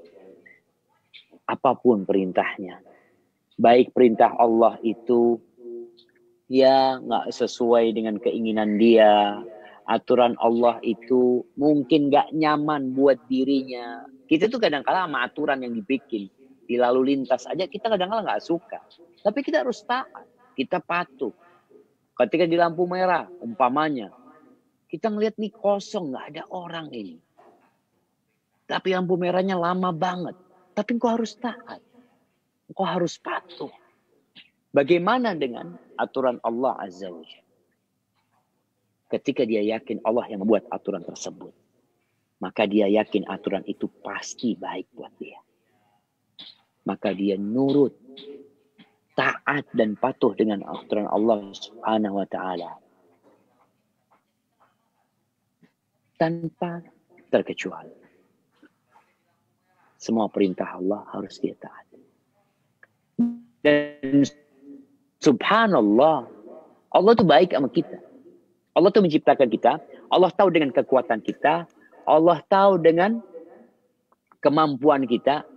Apapun perintahnya. Baik perintah Allah itu ya nggak sesuai dengan keinginan dia. Aturan Allah itu mungkin nggak nyaman buat dirinya. Kita tuh kadang-kala sama aturan yang dibikin di lalu lintas aja kita kadang-kala nggak suka. Tapi kita harus taat. Kita patuh. Ketika di lampu merah, umpamanya, kita ngeliat nih kosong, nggak ada orang ini. Tapi lampu merahnya lama banget. Tapi engkau harus taat. Engkau harus patuh. Bagaimana dengan aturan Allah Azza wa Jalla? Ketika dia yakin Allah yang membuat aturan tersebut, maka dia yakin aturan itu pasti baik buat dia. Maka dia nurut, taat dan patuh dengan aturan Allah Subhanahu wa taala. Tanpa terkecuali. Semua perintah Allah harus dia taat. Dan subhanallah, Allah itu baik sama kita. Allah itu menciptakan kita. Allah tahu dengan kekuatan kita. Allah tahu dengan kemampuan kita.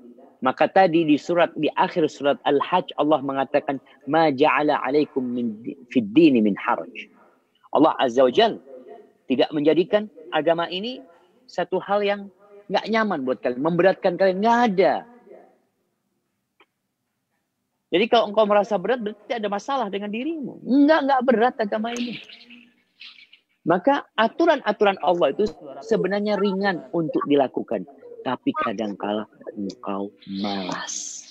Maka tadi di akhir surat Al-Hajj Allah mengatakan ma ja'ala 'alaikum fid dini min haraj. Allah Azza wa Jalla tidak menjadikan agama ini satu hal yang enggak nyaman buat kalian, memberatkan kalian, enggak ada. Jadi kalau engkau merasa berat berarti ada masalah dengan dirimu. Enggak berat agama ini. Maka aturan-aturan Allah itu sebenarnya ringan untuk dilakukan. Tapi kadang-kala engkau malas.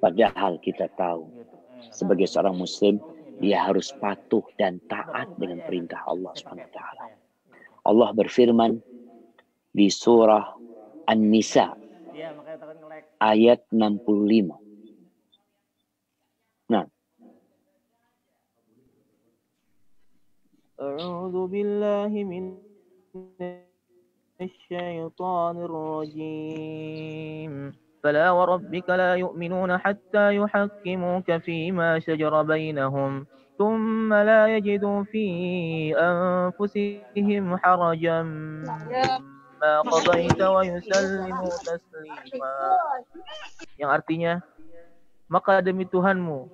Padahal kita tahu sebagai seorang muslim dia harus patuh dan taat dengan perintah Allah SWT. Allah berfirman di surah An-Nisa ayat 65. Nah, A'udzu billahi minasy syaithanir rajim. فلا وربك لا يؤمنون حتى يحكموك فيما شجر بينهم ثم لا يجدوا في أنفسهم حرجا مما قضيت ويسلموا تسليما. Yang artinya, maka demi Tuhanmu,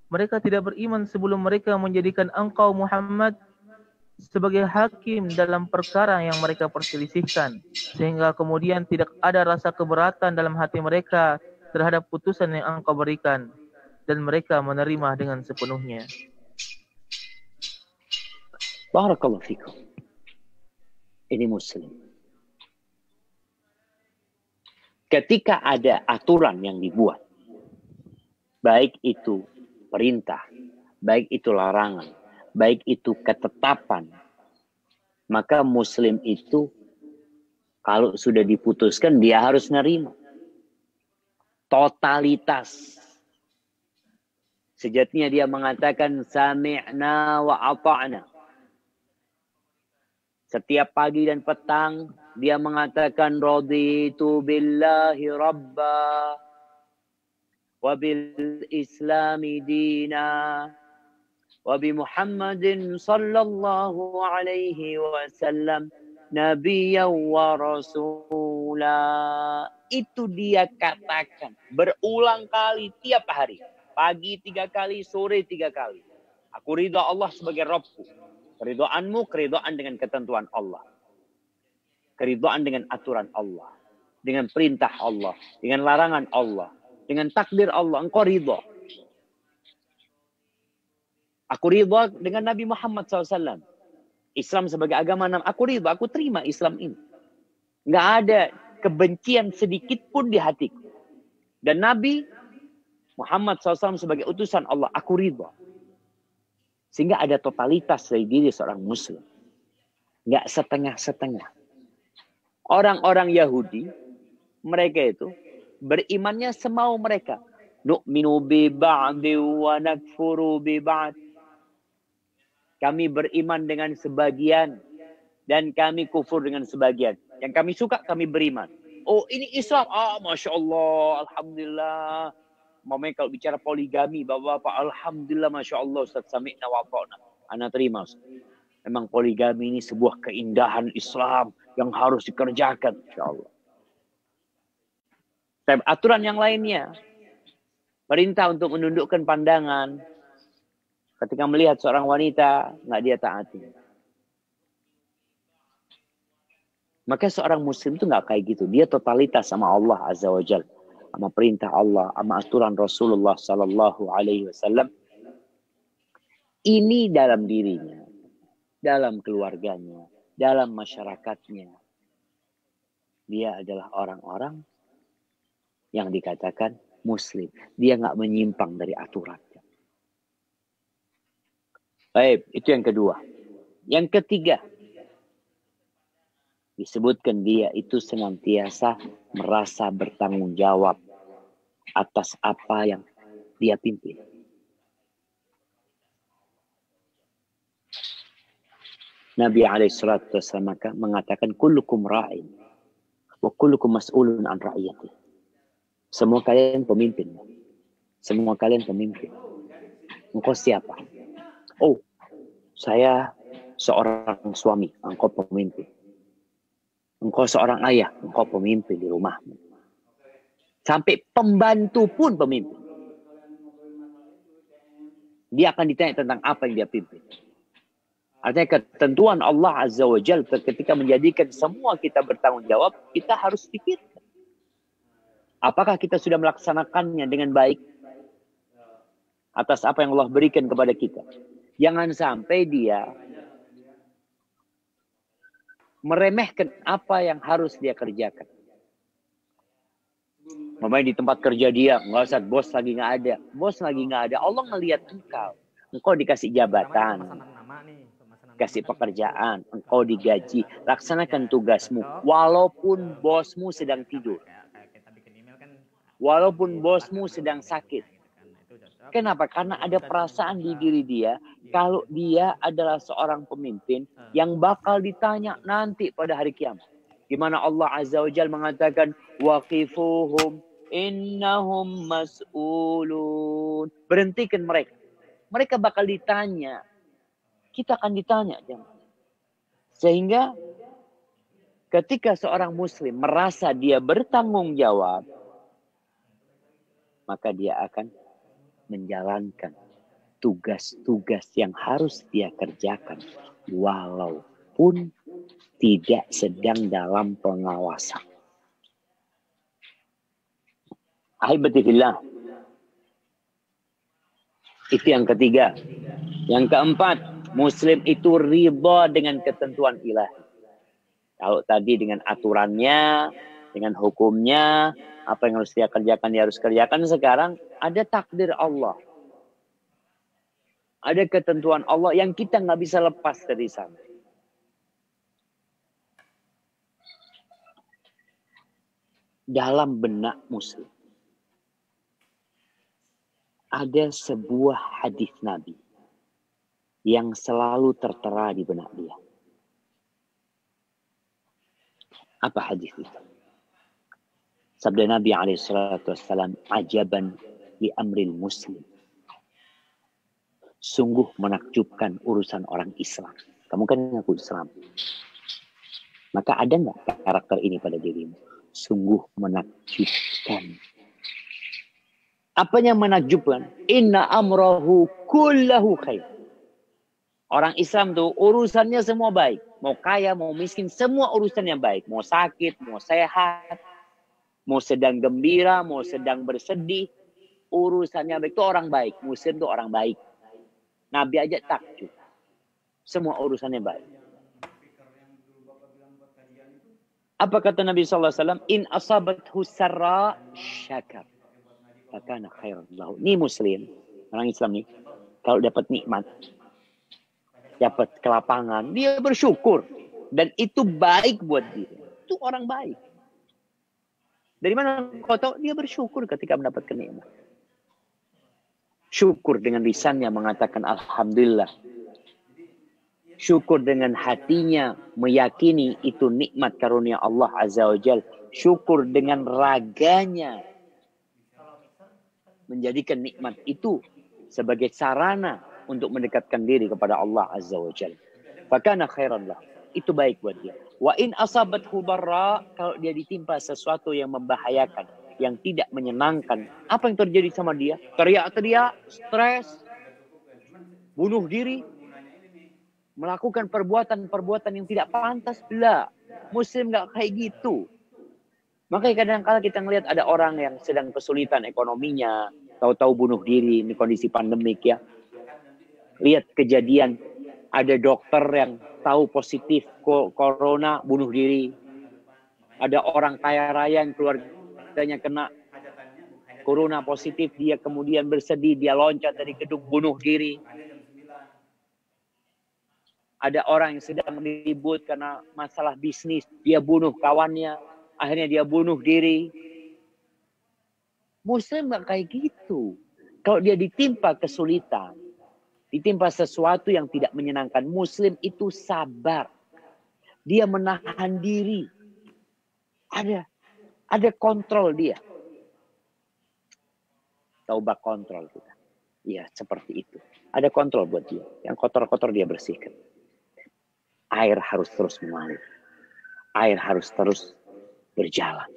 mereka tidak beriman sebelum mereka menjadikan engkau Muhammad sebagai hakim dalam perkara yang mereka perselisihkan, sehingga kemudian tidak ada rasa keberatan dalam hati mereka terhadap putusan yang engkau berikan, dan mereka menerima dengan sepenuhnya. Barakallahu fikum. Ini Muslim. Ketika ada aturan yang dibuat, baik itu perintah, baik itu larangan, baik itu ketetapan, maka Muslim itu kalau sudah diputuskan dia harus nerima. Totalitas. Sejatinya dia mengatakan sami'na wa ata'na. Setiap pagi dan petang dia mengatakan raditu billahi rabba wa bil islami dina wa bi Muhammadin sallallahu alaihi wasallam nabiyyan wa rasula. Itu dia katakan berulang kali tiap hari. Pagi 3 kali, sore 3 kali. Aku ridha Allah sebagai Rabbku. Keridhaanmu, keridhaan dengan ketentuan Allah. Keridhaan dengan aturan Allah. Dengan perintah Allah. Dengan larangan Allah. Dengan takdir Allah. Engkau ridha. Aku ridha dengan Nabi Muhammad SAW. Islam sebagai agama, aku ridha. Aku terima Islam ini. Nggak ada kebencian sedikit pun di hatiku. Dan Nabi Muhammad SAW sebagai utusan Allah. Aku ridha. Sehingga ada totalitas dari diri seorang Muslim. Nggak setengah-setengah. Orang-orang Yahudi, mereka itu berimannya semau mereka. Nu'minu bi ba'di wa nakfuru bi ba'd. Kami beriman dengan sebagian dan kami kufur dengan sebagian. Yang kami suka, kami beriman. Oh, ini Islam. Masya Allah, alhamdulillah. Mamanya kalau bicara poligami, Bapak-bapak, alhamdulillah, Masya Allah, Ustaz, sami'na wa ata'na. Ana terima, Ustaz. Memang poligami ini sebuah keindahan Islam yang harus dikerjakan, Insya Allah. Tapi aturan yang lainnya, perintah untuk menundukkan pandangan, ketika melihat seorang wanita, nggak dia taati. Maka seorang Muslim itu nggak kayak gitu. Dia totalitas sama Allah Azza wa Jalla. Sama perintah Allah, sama aturan Rasulullah Sallallahu Alaihi Wasallam. Ini dalam dirinya, dalam keluarganya, dalam masyarakatnya. Dia adalah orang-orang yang dikatakan Muslim. Dia nggak menyimpang dari aturannya. Baik, itu yang kedua. Yang ketiga, disebutkan dia itu senantiasa merasa bertanggung jawab atas apa yang dia pimpin. Nabi SAW mengatakan kullukum ra'in wa kullukum mas'ulun an ra'iyati. Semua kalian pemimpin. Semua kalian pemimpin. Engkau siapa? Oh, saya seorang suami, engkau pemimpin. Engkau seorang ayah, engkau pemimpin di rumahmu. Sampai pembantu pun pemimpin. Dia akan ditanya tentang apa yang dia pimpin. Artinya ketentuan Allah Azza wa Jalla ketika menjadikan semua kita bertanggung jawab, kita harus pikirkan. Apakah kita sudah melaksanakannya dengan baik? Atas apa yang Allah berikan kepada kita. Jangan sampai dia meremehkan apa yang harus dia kerjakan. Mamanya di tempat kerja dia, nggak usah, bos lagi nggak ada. Bos lagi nggak ada, Allah ngelihat engkau. Engkau dikasih jabatan, kasih pekerjaan, engkau digaji. Laksanakan tugasmu, walaupun bosmu sedang tidur. Walaupun bosmu sedang sakit. Kenapa? Karena ada perasaan di diri dia, kalau dia adalah seorang pemimpin yang bakal ditanya nanti pada hari kiamat. Di mana Allah Azza wa Jalla mengatakan, waqifuhum innahum mas'ulun. Berhentikan mereka. Mereka bakal ditanya. Kita akan ditanya. Sehingga ketika seorang muslim merasa dia bertanggung jawab, maka dia akan menjalankan tugas-tugas yang harus dia kerjakan. Walaupun tidak sedang dalam pengawasan. Ahibatifillah. Itu yang ketiga. Yang keempat, muslim itu ridha dengan ketentuan ilahi. Kalau tadi dengan aturannya, dengan hukumnya, apa yang harus dia kerjakan, dia harus kerjakan. Sekarang ada takdir Allah. Ada ketentuan Allah yang kita nggak bisa lepas dari sana. Dalam benak muslim ada sebuah hadis Nabi yang selalu tertera di benak dia. Apa hadis itu? Sabda Nabi SAW, ajaban li amril muslim. Sungguh menakjubkan urusan orang Islam. Kamu kan ngaku Islam. Maka ada nggak karakter ini pada dirimu? Sungguh menakjubkan. Apanya menakjubkan? Inna amrahu kullahu khair. Orang Islam tuh urusannya semua baik. Mau kaya, mau miskin, semua urusannya baik. Mau sakit, mau sehat, mau sedang gembira, mau sedang bersedih. Urusannya baik. Itu orang baik. Muslim itu orang baik. Nabi aja takjub. Semua urusannya baik. Apa kata Nabi SAW? In asabathu sarra syakar. Fakana khairan lahu. Ini muslim. Orang Islam nih. Kalau dapat nikmat. Dapat kelapangan. Dia bersyukur. Dan itu baik buat dia. Itu orang baik. Dari mana kau tahu? Dia bersyukur ketika mendapatkan nikmat. Syukur dengan lisannya mengatakan Alhamdulillah. Syukur dengan hatinya meyakini itu nikmat karunia Allah Azza wa Jal. Syukur dengan raganya menjadikan nikmat itu sebagai sarana untuk mendekatkan diri kepada Allah Azza wa Jal. Fakana khairan lah. Itu baik buat dia. Wa in asabathu darra, kalau dia ditimpa sesuatu yang membahayakan, yang tidak menyenangkan, apa yang terjadi sama dia? Teriak-teriak, stres, bunuh diri, melakukan perbuatan-perbuatan yang tidak pantas. Lah, muslim nggak kayak gitu. Makanya kadang-kala kita ngelihat ada orang yang sedang kesulitan ekonominya, tahu-tahu bunuh diri, ini kondisi pandemik ya. Lihat kejadian, ada dokter yang tahu positif corona, bunuh diri. Ada orang kaya raya yang keluarganya kena corona positif, dia kemudian bersedih, dia loncat dari gedung, bunuh diri. Ada orang yang sedang ribut karena masalah bisnis, dia bunuh kawannya, akhirnya dia bunuh diri. Muslim nggak kayak gitu. Kalau dia ditimpa kesulitan, ditimpa sesuatu yang tidak menyenangkan, Muslim itu sabar. Dia menahan diri. Ada kontrol dia. Coba kontrol kita. Ya seperti itu. Ada kontrol buat dia. Yang kotor-kotor dia bersihkan. Air harus terus mengalir. Air harus terus berjalan.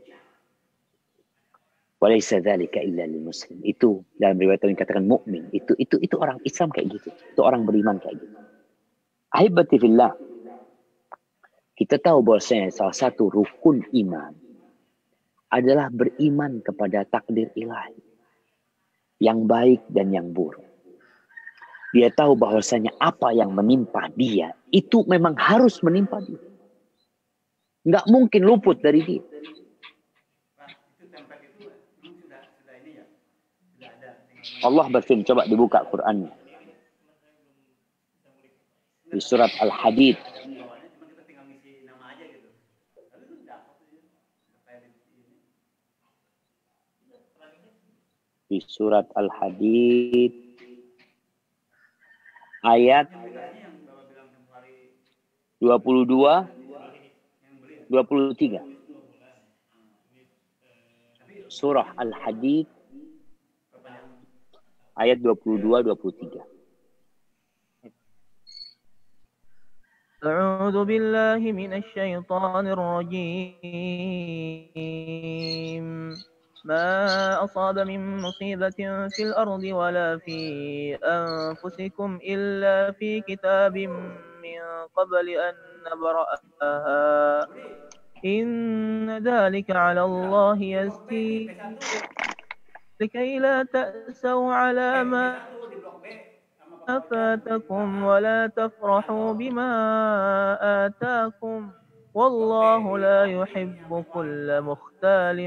Walaysa dzalika illa lil muslim. Itu dalam riwayat yang dikatakan mukmin. Itu orang Islam kayak gitu. Itu orang beriman kayak gitu. Ahibati fillah. Kita tahu bahwasanya salah satu rukun iman adalah beriman kepada takdir ilahi. Yang baik dan yang buruk. Dia tahu bahwasanya apa yang menimpa dia itu memang harus menimpa dia. Nggak mungkin luput dari dia. Allah berfirman, coba dibuka Qurannya. Di surat Al-Hadid. Di surat Al-Hadid. Ayat 22, 23. surah Al-Hadid ayat 22-23. أعوذ بالله من الشيطان الرجيم ما أصاب من مصيبة في الأرض ولا في أنفسكم إلا في كتاب من قبل أن نبرأها إن ذلك على الله يسير لكي لا تأسوا على ما فاتكم ولا تفرحوا بما آتاكم والله لا يحب كل مختال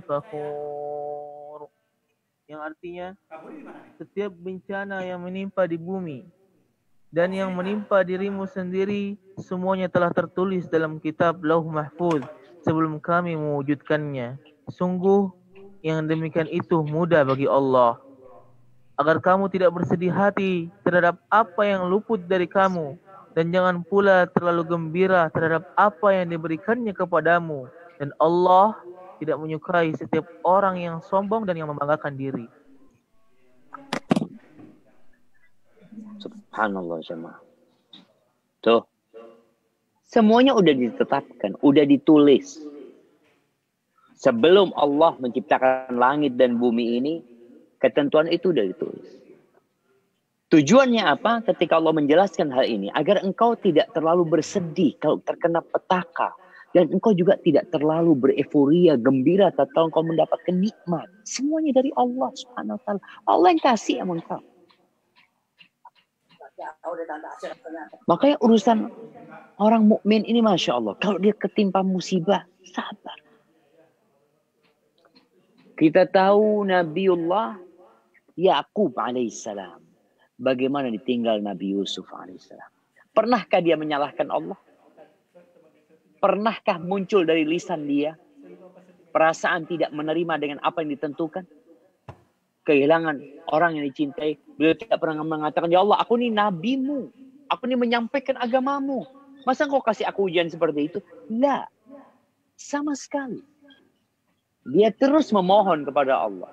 فخور. Yang artinya setiap bencana yang menimpa di bumi dan yang menimpa dirimu sendiri semuanya telah tertulis dalam kitab Lauh Mahfuz sebelum kami mewujudkannya. Sungguh yang demikian itu mudah bagi Allah. Agar kamu tidak bersedih hati terhadap apa yang luput dari kamu, dan jangan pula terlalu gembira terhadap apa yang diberikannya kepadamu. Dan Allah tidak menyukai setiap orang yang sombong dan yang membanggakan diri. Subhanallah jemaah. Tuh. Semuanya udah ditetapkan, udah ditulis. Sebelum Allah menciptakan langit dan bumi ini, ketentuan itu sudah ditulis. Tujuannya apa? Ketika Allah menjelaskan hal ini, agar engkau tidak terlalu bersedih kalau terkena petaka. Dan engkau juga tidak terlalu bereforia, gembira tatkala engkau mendapatkan nikmat. Semuanya dari Allah Subhanahu wa taala. Allah yang kasih sama engkau. Makanya urusan orang mukmin ini Masya Allah. Kalau dia ketimpa musibah, sabar. Kita tahu Nabiullah Yaqub alaihissalam. Bagaimana ditinggal Nabi Yusuf alaihissalam. Pernahkah dia menyalahkan Allah? Pernahkah muncul dari lisan dia perasaan tidak menerima dengan apa yang ditentukan? Kehilangan orang yang dicintai. Beliau tidak pernah mengatakan, ya Allah, aku ini nabimu. Aku ini menyampaikan agamamu. Masa kau kasih aku ujian seperti itu? Tidak. Sama sekali. Dia terus memohon kepada Allah.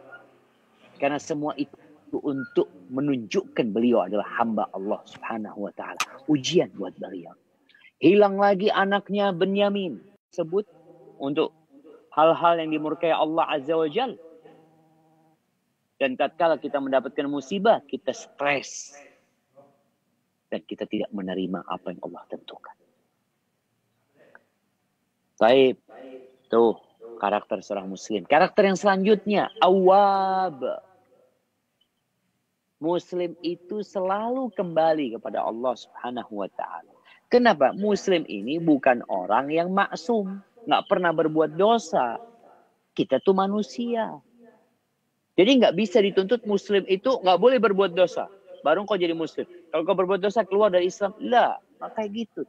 Karena semua itu untuk menunjukkan beliau adalah hamba Allah Subhanahu wa taala. Ujian buat beliau. Hilang lagi anaknya Benyamin. Sebut untuk hal-hal yang dimurkai Allah Azza wa Jalla. Dan tatkala kita mendapatkan musibah, kita stres. Dan kita tidak menerima apa yang Allah tentukan. Baik. Tuh. Karakter seorang muslim. Karakter yang selanjutnya, awwab. Muslim itu selalu kembali kepada Allah Subhanahu wa taala. Kenapa? Muslim ini bukan orang yang maksum, nggak pernah berbuat dosa. Kita tuh manusia. Jadi nggak bisa dituntut muslim itu nggak boleh berbuat dosa. Baru kau jadi muslim. Kalau kau berbuat dosa keluar dari Islam, lah, nggak kayak gitu.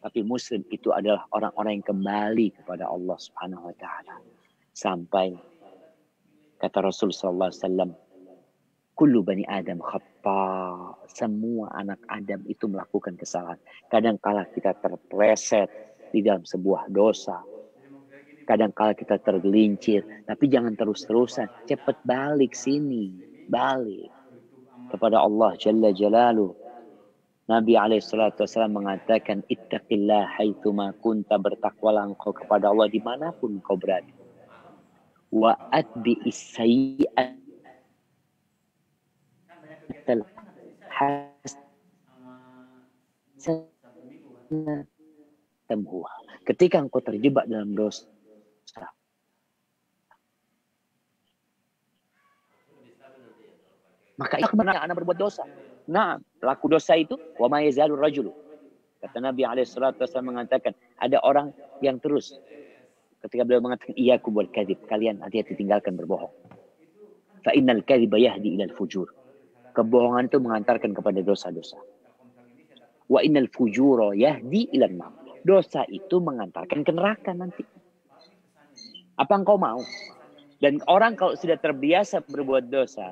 Tapi muslim itu adalah orang-orang yang kembali kepada Allah Subhanahu wa taala. Sampai kata Rasul sallallahu alaihi wasallam, kullu bani Adam khata. Semua anak Adam itu melakukan kesalahan. Kadang-kala kita terpleset di dalam sebuah dosa. Kadang-kala kita tergelincir, tapi jangan terus-terusan. Cepat balik sini, balik kepada Allah Jalla Jalaluh. Nabi SAW mengatakan, ittaqillah haitsuma kunta, bertakwalah engkau kepada Allah dimanapun engkau berada. Wa atbi'is sayyi'atal hasanah. Ketika engkau terjebak dalam dosa, maka itu benar anak berbuat dosa. Nah, pelaku dosa itu wa ma yazalur rajulu. Kata Nabi SAW mengatakan, ada orang yang terus ketika beliau mengatakan iyyakum wal kadzib, kalian hati-hati tinggalkan berbohong. Fa innal kadziba yahdi ilal fujur. Kebohongan itu mengantarkan kepada dosa-dosa. Wa innal fujura yahdi ilan nar. Dosa itu mengantarkan ke neraka nanti. Apa engkau mau? Dan orang kalau sudah terbiasa berbuat dosa,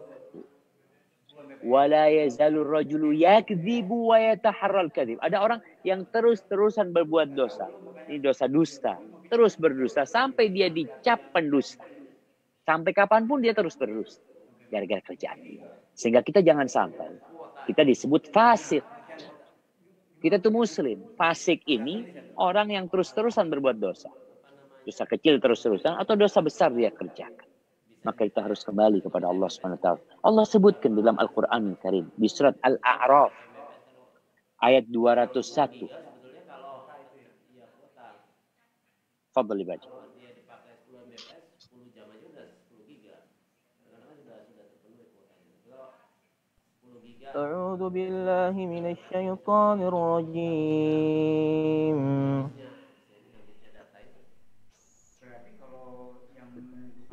wala yazalur rajulu yakdzibu wa yataharral kadzib. Ada orang yang terus-terusan berbuat dosa. Ini dosa dusta. terus berdusta sampai dia dicap pendusta. Sampai kapanpun dia terus berdusta gara-gara kerjaan ini. Sehingga kita jangan sampai kita disebut fasik. Kita tuh muslim. Fasik ini orang yang terus-terusan berbuat dosa. Dosa kecil terus-terusan atau dosa besar dia kerjakan. Maka kita harus kembali kepada Allah SWT. Allah sebutkan dalam Al-Quran Karim di surat Al-A'raf ayat 201. Fadhal dibaca. أعوذ بالله من الشيطان الرجيم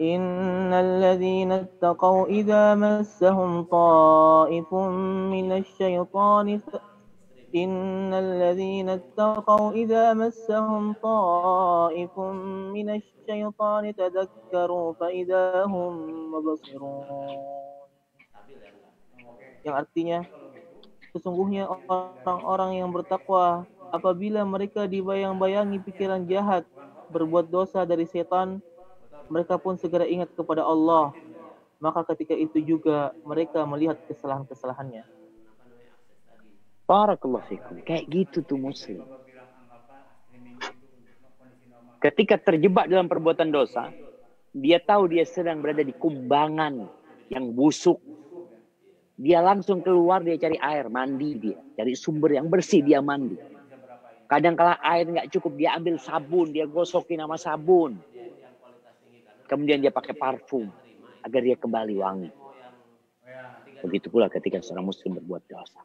إن الذين اتقوا إذا مسهم طائف من الشيطان إن الذين اتقوا إذا مسهم طائف من الشيطان تذكروا فإذا هم مبصرون. Yang artinya, sesungguhnya orang-orang yang bertakwa apabila mereka dibayang-bayangi pikiran jahat berbuat dosa dari setan, mereka pun segera ingat kepada Allah. Maka ketika itu juga mereka melihat kesalahan-kesalahannya. Barakallahu fikum. Kayak gitu tuh muslim. Ketika terjebak dalam perbuatan dosa, dia tahu dia sedang berada di kumbangan yang busuk. Dia langsung keluar, dia cari air, mandi dia. Cari sumber yang bersih, dia mandi. Kadang-kala air nggak cukup, dia ambil sabun, dia gosokin sama sabun. Kemudian dia pakai parfum, agar dia kembali wangi. Begitu pula ketika seorang muslim berbuat dosa.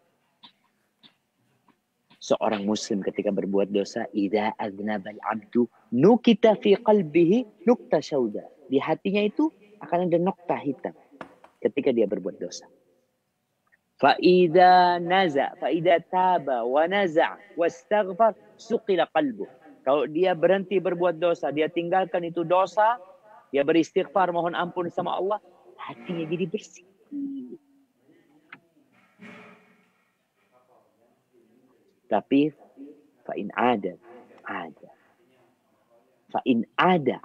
Seorang muslim ketika berbuat dosa, idza aznabal abdu nukita fi qalbihi nukta syauda. Di hatinya itu akan ada nokta hitam ketika dia berbuat dosa. Fa'idha naza, fa'idha taba, wa naza, wastaghfar, suqila qalbu. Kalau dia berhenti berbuat dosa, dia tinggalkan itu dosa, dia beristighfar, mohon ampun sama Allah, hatinya jadi bersih. Tapi, fa'in ada. Fa'in ada.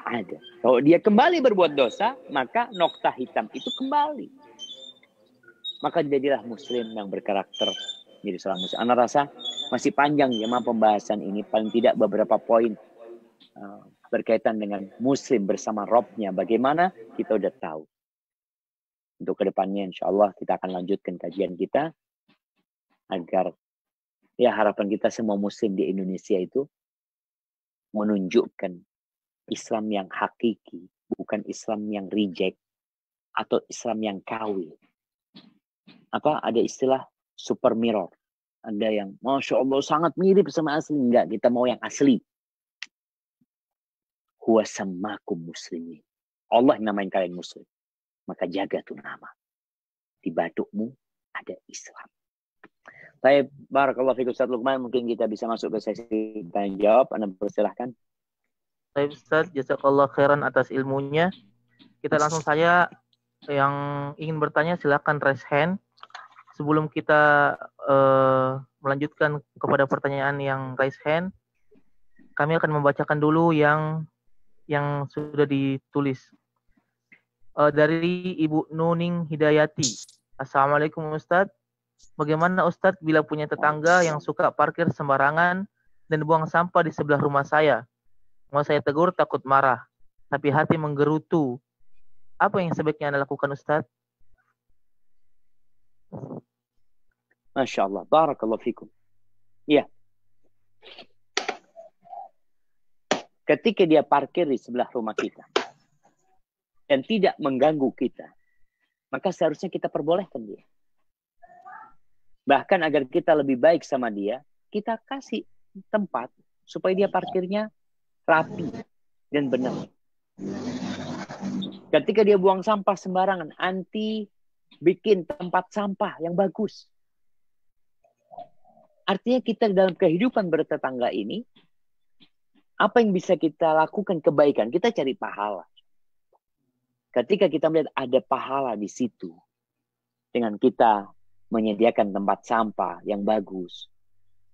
Kalau dia kembali berbuat dosa, maka nokta hitam itu kembali. Maka jadilah muslim yang berkarakter jadi seorang muslim. Ana rasa masih panjang ya pembahasan ini. Paling tidak beberapa poin berkaitan dengan muslim bersama Robnya. Bagaimana kita udah tahu. Untuk kedepannya insya Allah kita akan lanjutkan kajian kita. Agar ya harapan kita semua muslim di Indonesia itu menunjukkan Islam yang hakiki. Bukan Islam yang reject. Atau Islam yang KW. Ada istilah super mirror. Ada yang Masya Allah sangat mirip sama asli. Enggak, kita mau yang asli. Huwa sammakum muslimin. Allah yang namain kalian muslim. Maka jaga tuh nama. Di batukmu ada Islam. Baik, barakallahu fikum Ustaz Luqman. Mungkin kita bisa masuk ke sesi tanya jawab. Anda persilahkan. Baik Ustaz, jazakallah khairan atas ilmunya. Kita langsung saja yang ingin bertanya silakan raise hand. Sebelum kita melanjutkan kepada pertanyaan yang raise hand, kami akan membacakan dulu yang sudah ditulis. Dari Ibu Nuning Hidayati. Assalamualaikum Ustadz. Bagaimana Ustadz bila punya tetangga yang suka parkir sembarangan dan buang sampah di sebelah rumah saya? Mau saya tegur takut marah, tapi hati menggerutu. Apa yang sebaiknya Anda lakukan Ustadz? Masya Allah. Barakallahu fikum. Ya. Ketika dia parkir di sebelah rumah kita dan tidak mengganggu kita, maka seharusnya kita perbolehkan dia. Bahkan agar kita lebih baik sama dia, kita kasih tempat supaya dia parkirnya rapi dan benar. Ketika dia buang sampah sembarangan, anti bikin tempat sampah yang bagus. Artinya kita dalam kehidupan bertetangga ini, apa yang bisa kita lakukan kebaikan? Kita cari pahala. Ketika kita melihat ada pahala di situ, dengan kita menyediakan tempat sampah yang bagus,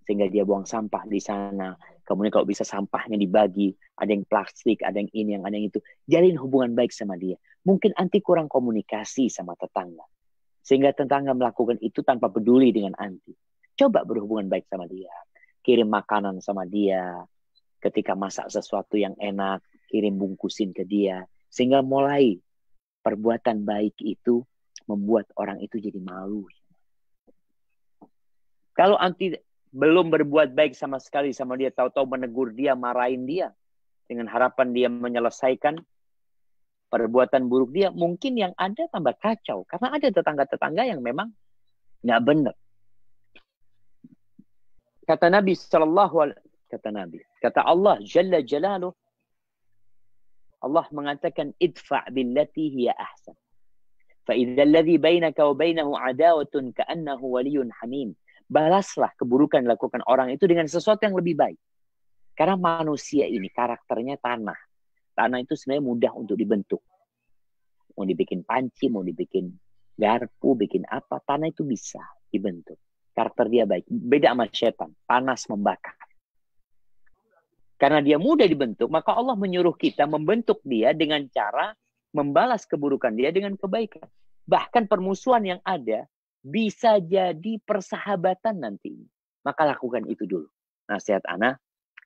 sehingga dia buang sampah di sana, Kemudian kalau bisa sampahnya dibagi, ada yang plastik, ada yang ini, ada yang itu. Jalin hubungan baik sama dia. Mungkin anti kurang komunikasi sama tetangga. Sehingga tetangga melakukan itu tanpa peduli dengan anti. Coba berhubungan baik sama dia. Kirim makanan sama dia. Ketika masak sesuatu yang enak, kirim bungkusin ke dia. Sehingga mulai perbuatan baik itu membuat orang itu jadi malu. Kalau anti belum berbuat baik sama sekali sama dia, tahu-tahu menegur dia, marahin dia, dengan harapan dia menyelesaikan perbuatan buruk dia, mungkin yang ada tambah kacau. Karena ada tetangga-tetangga yang memang nggak benar. Kata Nabi kata Allah Jalla Jalaluh, Allah mengatakan idfa' billati hiya ahsan. Fa idzal ladzi bainaka wa bainahu adawatun ka'annahu waliyyun hamim. Balaslah keburukan dilakukan orang itu dengan sesuatu yang lebih baik. Karena manusia ini karakternya tanah. Tanah itu sebenarnya mudah untuk dibentuk. Mau dibikin panci, mau dibikin garpu, bikin apa, tanah itu bisa dibentuk. Karakter dia baik. Beda sama setan, panas membakar. Karena dia mudah dibentuk, maka Allah menyuruh kita membentuk dia dengan cara membalas keburukan dia dengan kebaikan. Bahkan permusuhan yang ada bisa jadi persahabatan nanti. Maka lakukan itu dulu. Nasihat ana,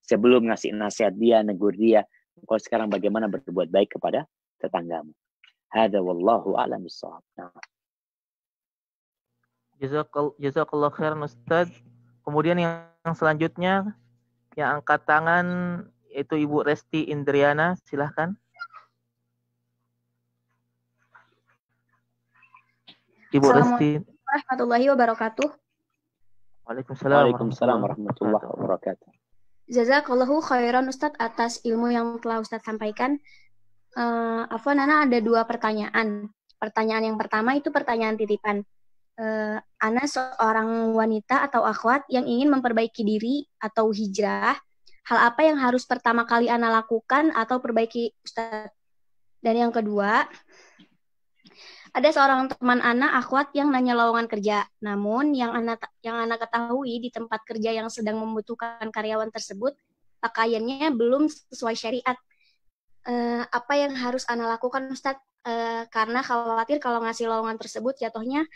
sebelum ngasih nasihat dia, negur dia, kau sekarang bagaimana berbuat baik kepada tetanggamu. Hada wallahu a'lam bishawab. Jazakallah khairan Ustaz. Kemudian yang selanjutnya yang angkat tangan yaitu Ibu Resti Indriana, silahkan. Ibu Resti. Warahmatullahi wabarakatuh. Waalaikumsalam warahmatullahi wabarakatuh. Jazakallahu khairan Ustadz atas ilmu yang telah Ustadz sampaikan. Afwan, Ana ada 2 pertanyaan. Pertanyaan yang pertama itu pertanyaan titipan. Ana seorang wanita atau akhwat yang ingin memperbaiki diri atau hijrah. Hal apa yang harus pertama kali Ana lakukan atau perbaiki Ustadz? Dan yang kedua, ada seorang teman Ana akhwat yang nanya lowongan kerja. Namun yang Ana ketahui di tempat kerja yang sedang membutuhkan karyawan tersebut pakaiannya belum sesuai syariat. Apa yang harus Ana lakukan Ustadz? Karena khawatir kalau ngasih lowongan tersebut jatuhnya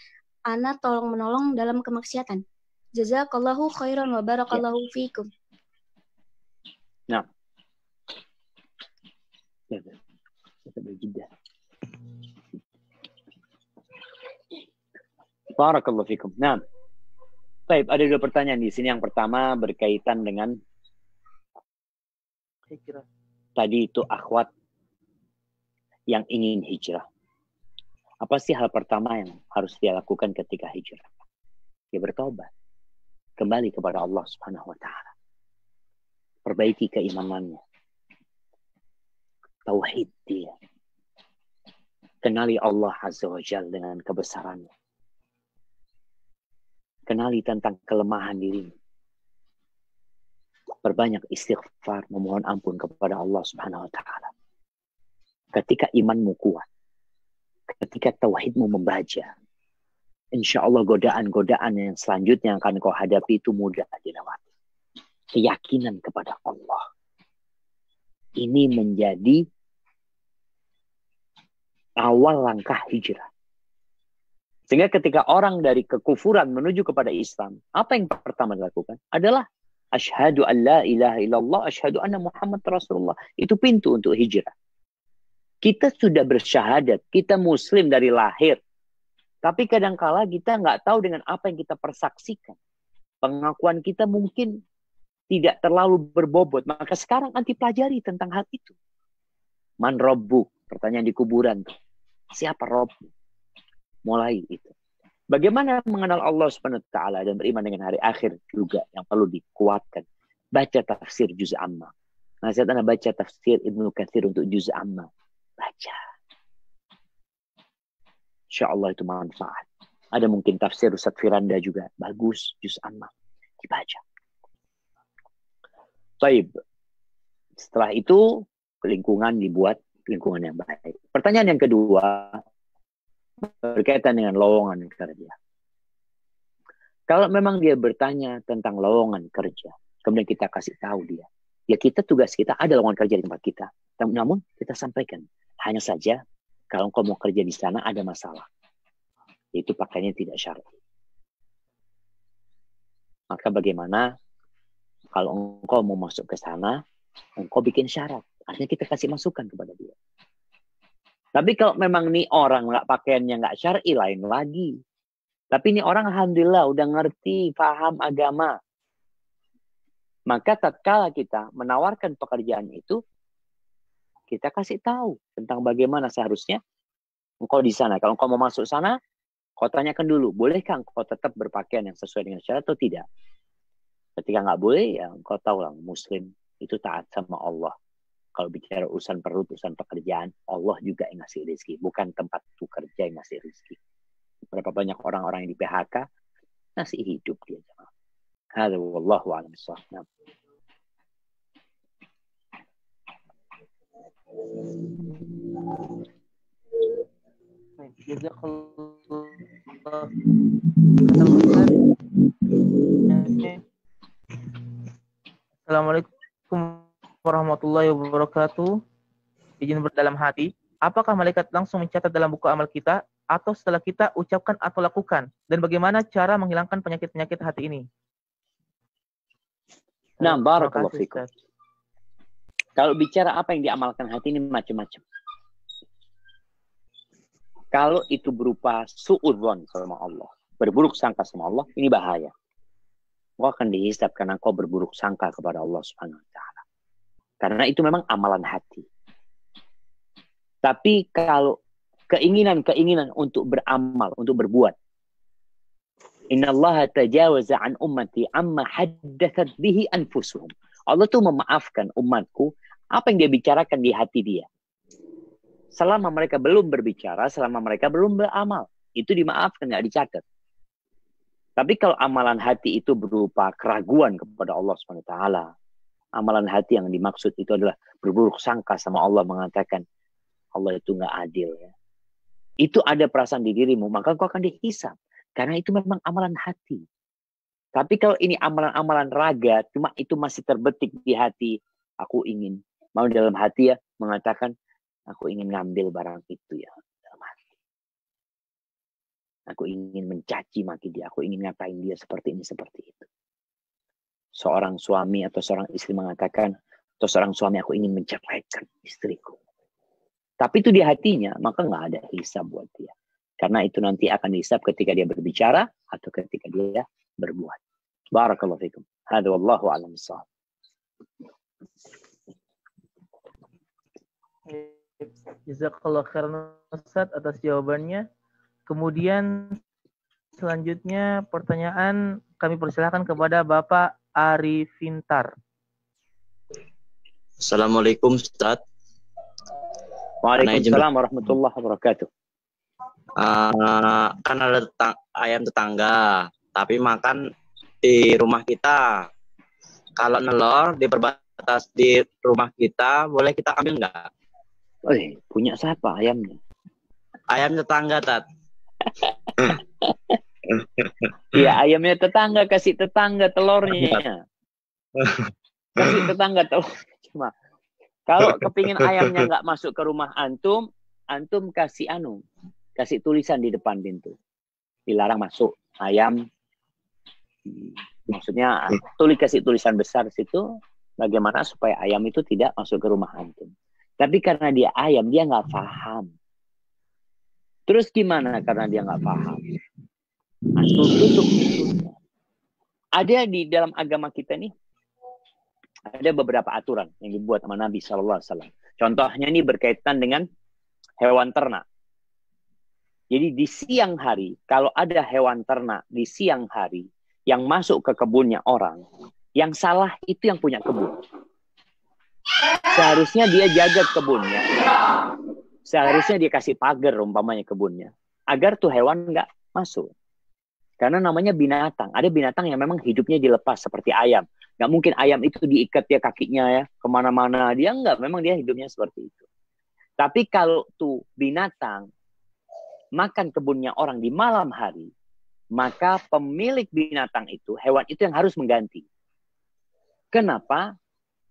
Ana tolong-menolong dalam kemaksiatan. Jazakallahu khairan wa barakallahu fiikum. Nah. Barakallahu fikum. Nah, baik, ada 2 pertanyaan di sini. Yang pertama berkaitan dengan hijrah. Tadi itu akhwat yang ingin hijrah. Apa sih hal pertama yang harus dia lakukan ketika hijrah? Dia bertobat. Kembali kepada Allah Subhanahu wa taala. Perbaiki keimanannya. Tauhid dia. Kenali Allah Azza wa Jalla dengan kebesarannya. Kenali tentang kelemahan diri. Berbanyak istighfar, memohon ampun kepada Allah Subhanahu wa taala. Ketika imanmu kuat, ketika tauhidmu membaja, insya Allah godaan-godaan yang selanjutnya yang akan kau hadapi itu mudah dilewati. Keyakinan kepada Allah. Ini menjadi awal langkah hijrah. Sehingga ketika orang dari kekufuran menuju kepada Islam, apa yang pertama dilakukan? Adalah asyhadu an la ilaha illallah, asyhadu anna Muhammad Rasulullah. Itu pintu untuk hijrah. Kita sudah bersyahadat, kita muslim dari lahir. Tapi kadangkala kita nggak tahu dengan apa yang kita persaksikan. Pengakuan kita mungkin tidak terlalu berbobot. Maka sekarang anti pelajari tentang hal itu. Man Rabbuk? Pertanyaan di kuburan tuh. Siapa Rabbuk? Mulai itu. Bagaimana mengenal Allah Subhanahu wa taala dan beriman dengan hari akhir juga yang perlu dikuatkan. Baca tafsir juz amma. Nasihat Anda baca tafsir Ibnu Katsir untuk juz amma. Baca. Insyaallah itu manfaat. Ada mungkin tafsir Ustaz Firanda juga bagus juz amma. Dibaca. Baik. Setelah itu lingkungan dibuat lingkungan yang baik. Pertanyaan yang kedua berkaitan dengan lowongan kerja. Kalau memang dia bertanya tentang lowongan kerja, kemudian kita kasih tahu dia. Ya kita tugas kita ada lowongan kerja di tempat kita. Namun kita sampaikan. Hanya saja kalau engkau mau kerja di sana ada masalah. Yaitu pakaiannya tidak syar'i. Maka bagaimana kalau engkau mau masuk ke sana, engkau bikin syarat. Artinya kita kasih masukan kepada dia. Tapi kalau memang nih orang nggak pakaiannya nggak syar'i, lain lagi. Tapi ini orang alhamdulillah udah ngerti, paham agama. Maka tatkala kita menawarkan pekerjaan itu, kita kasih tahu tentang bagaimana seharusnya engkau di sana. Kalau engkau mau masuk sana, kau tanyakan dulu, bolehkah engkau tetap berpakaian yang sesuai dengan syariat atau tidak? Ketika nggak boleh, ya engkau tahu lah, Muslim itu taat sama Allah. Kalau bicara urusan perut, urusan pekerjaan, Allah juga yang ngasih rezeki, bukan tempat itu kerja yang ngasih rezeki. Berapa banyak orang-orang yang di PHK ngasih hidup dia. Hada wallahu a'lam bishawab. Assalamualaikum warahmatullahi wabarakatuh. Izin berdalam hati, apakah malaikat langsung mencatat dalam buku amal kita atau setelah kita ucapkan atau lakukan? Dan bagaimana cara menghilangkan penyakit-penyakit hati ini? Nah, barakallahu fikum. Kalau bicara apa yang diamalkan hati ini macam-macam. Kalau itu berupa su'udzon sama Allah, berburuk sangka sama Allah, ini bahaya. Engkau akan dihisab karena engkau berburuk sangka kepada Allah Subhanahu wa taala. Karena itu memang amalan hati. Tapi kalau keinginan untuk beramal, untuk berbuat, Innallaha tajawaza an ummati amma haddathat bihi anfusuhum. Allah tuh memaafkan umatku apa yang dia bicarakan di hati dia. Selama mereka belum berbicara, selama mereka belum beramal, itu dimaafkan, nggak dicatat. Tapi kalau amalan hati itu berupa keraguan kepada Allah SWT, amalan hati yang dimaksud itu adalah berburuk sangka sama Allah, mengatakan Allah itu nggak adil. Ya. Itu ada perasaan di dirimu, maka kau akan dihisab. Karena itu memang amalan hati. Tapi kalau ini amalan-amalan raga, cuma itu masih terbetik di hati. Aku ingin, mau dalam hati ya, mengatakan, aku ingin ngambil barang itu ya. Dalam hati. Aku ingin mencaci maki dia. Aku ingin ngatain dia seperti ini, seperti itu. Seorang suami atau seorang istri mengatakan, atau seorang suami, aku ingin menceraikan istriku. Tapi itu di hatinya, maka nggak ada hisab buat dia. Karena itu nanti akan dihisab ketika dia berbicara atau ketika dia berbuat. Barakallahu fikum. Hada wallahu a'lam bishawab. Jazakallah khairan Ustaz atas jawabannya. Kemudian selanjutnya pertanyaan kami persilahkan kepada Bapak Arifintar. Assalamualaikum Ustaz. Waalaikumsalam warahmatullahi wabarakatuh. Kan ada ayam tetangga, tapi makan di rumah kita. Kalau nelor di perbatas di rumah kita, boleh kita ambil nggak? Punya siapa ayamnya? Ayam tetangga, Tat. Ya, ayamnya tetangga, kasih tetangga telurnya. Kasih tetangga telur. Cuma kalau kepingin ayamnya nggak masuk ke rumah antum kasih kasih tulisan di depan pintu. Dilarang masuk ayam. Maksudnya kasih tulisan besar situ bagaimana supaya ayam itu tidak masuk ke rumah antum. Tapi karena dia ayam, dia nggak paham. Terus gimana karena dia nggak paham? Antum tutup pintunya. Ada di dalam agama kita nih, ada beberapa aturan yang dibuat sama Nabi SAW. Contohnya ini berkaitan dengan hewan ternak. Jadi di siang hari, kalau ada hewan ternak di siang hari yang masuk ke kebunnya orang, yang salah itu yang punya kebun. Seharusnya dia jaga kebunnya. Seharusnya dia kasih pagar umpamanya kebunnya. Agar tuh hewan nggak masuk. Karena namanya binatang. Ada binatang yang memang hidupnya dilepas seperti ayam. Nggak mungkin ayam itu diikat ya kakinya ya kemana-mana. Dia nggak, memang dia hidupnya seperti itu. Tapi kalau tuh binatang makan kebunnya orang di malam hari, maka pemilik binatang itu, hewan itu yang harus mengganti. Kenapa?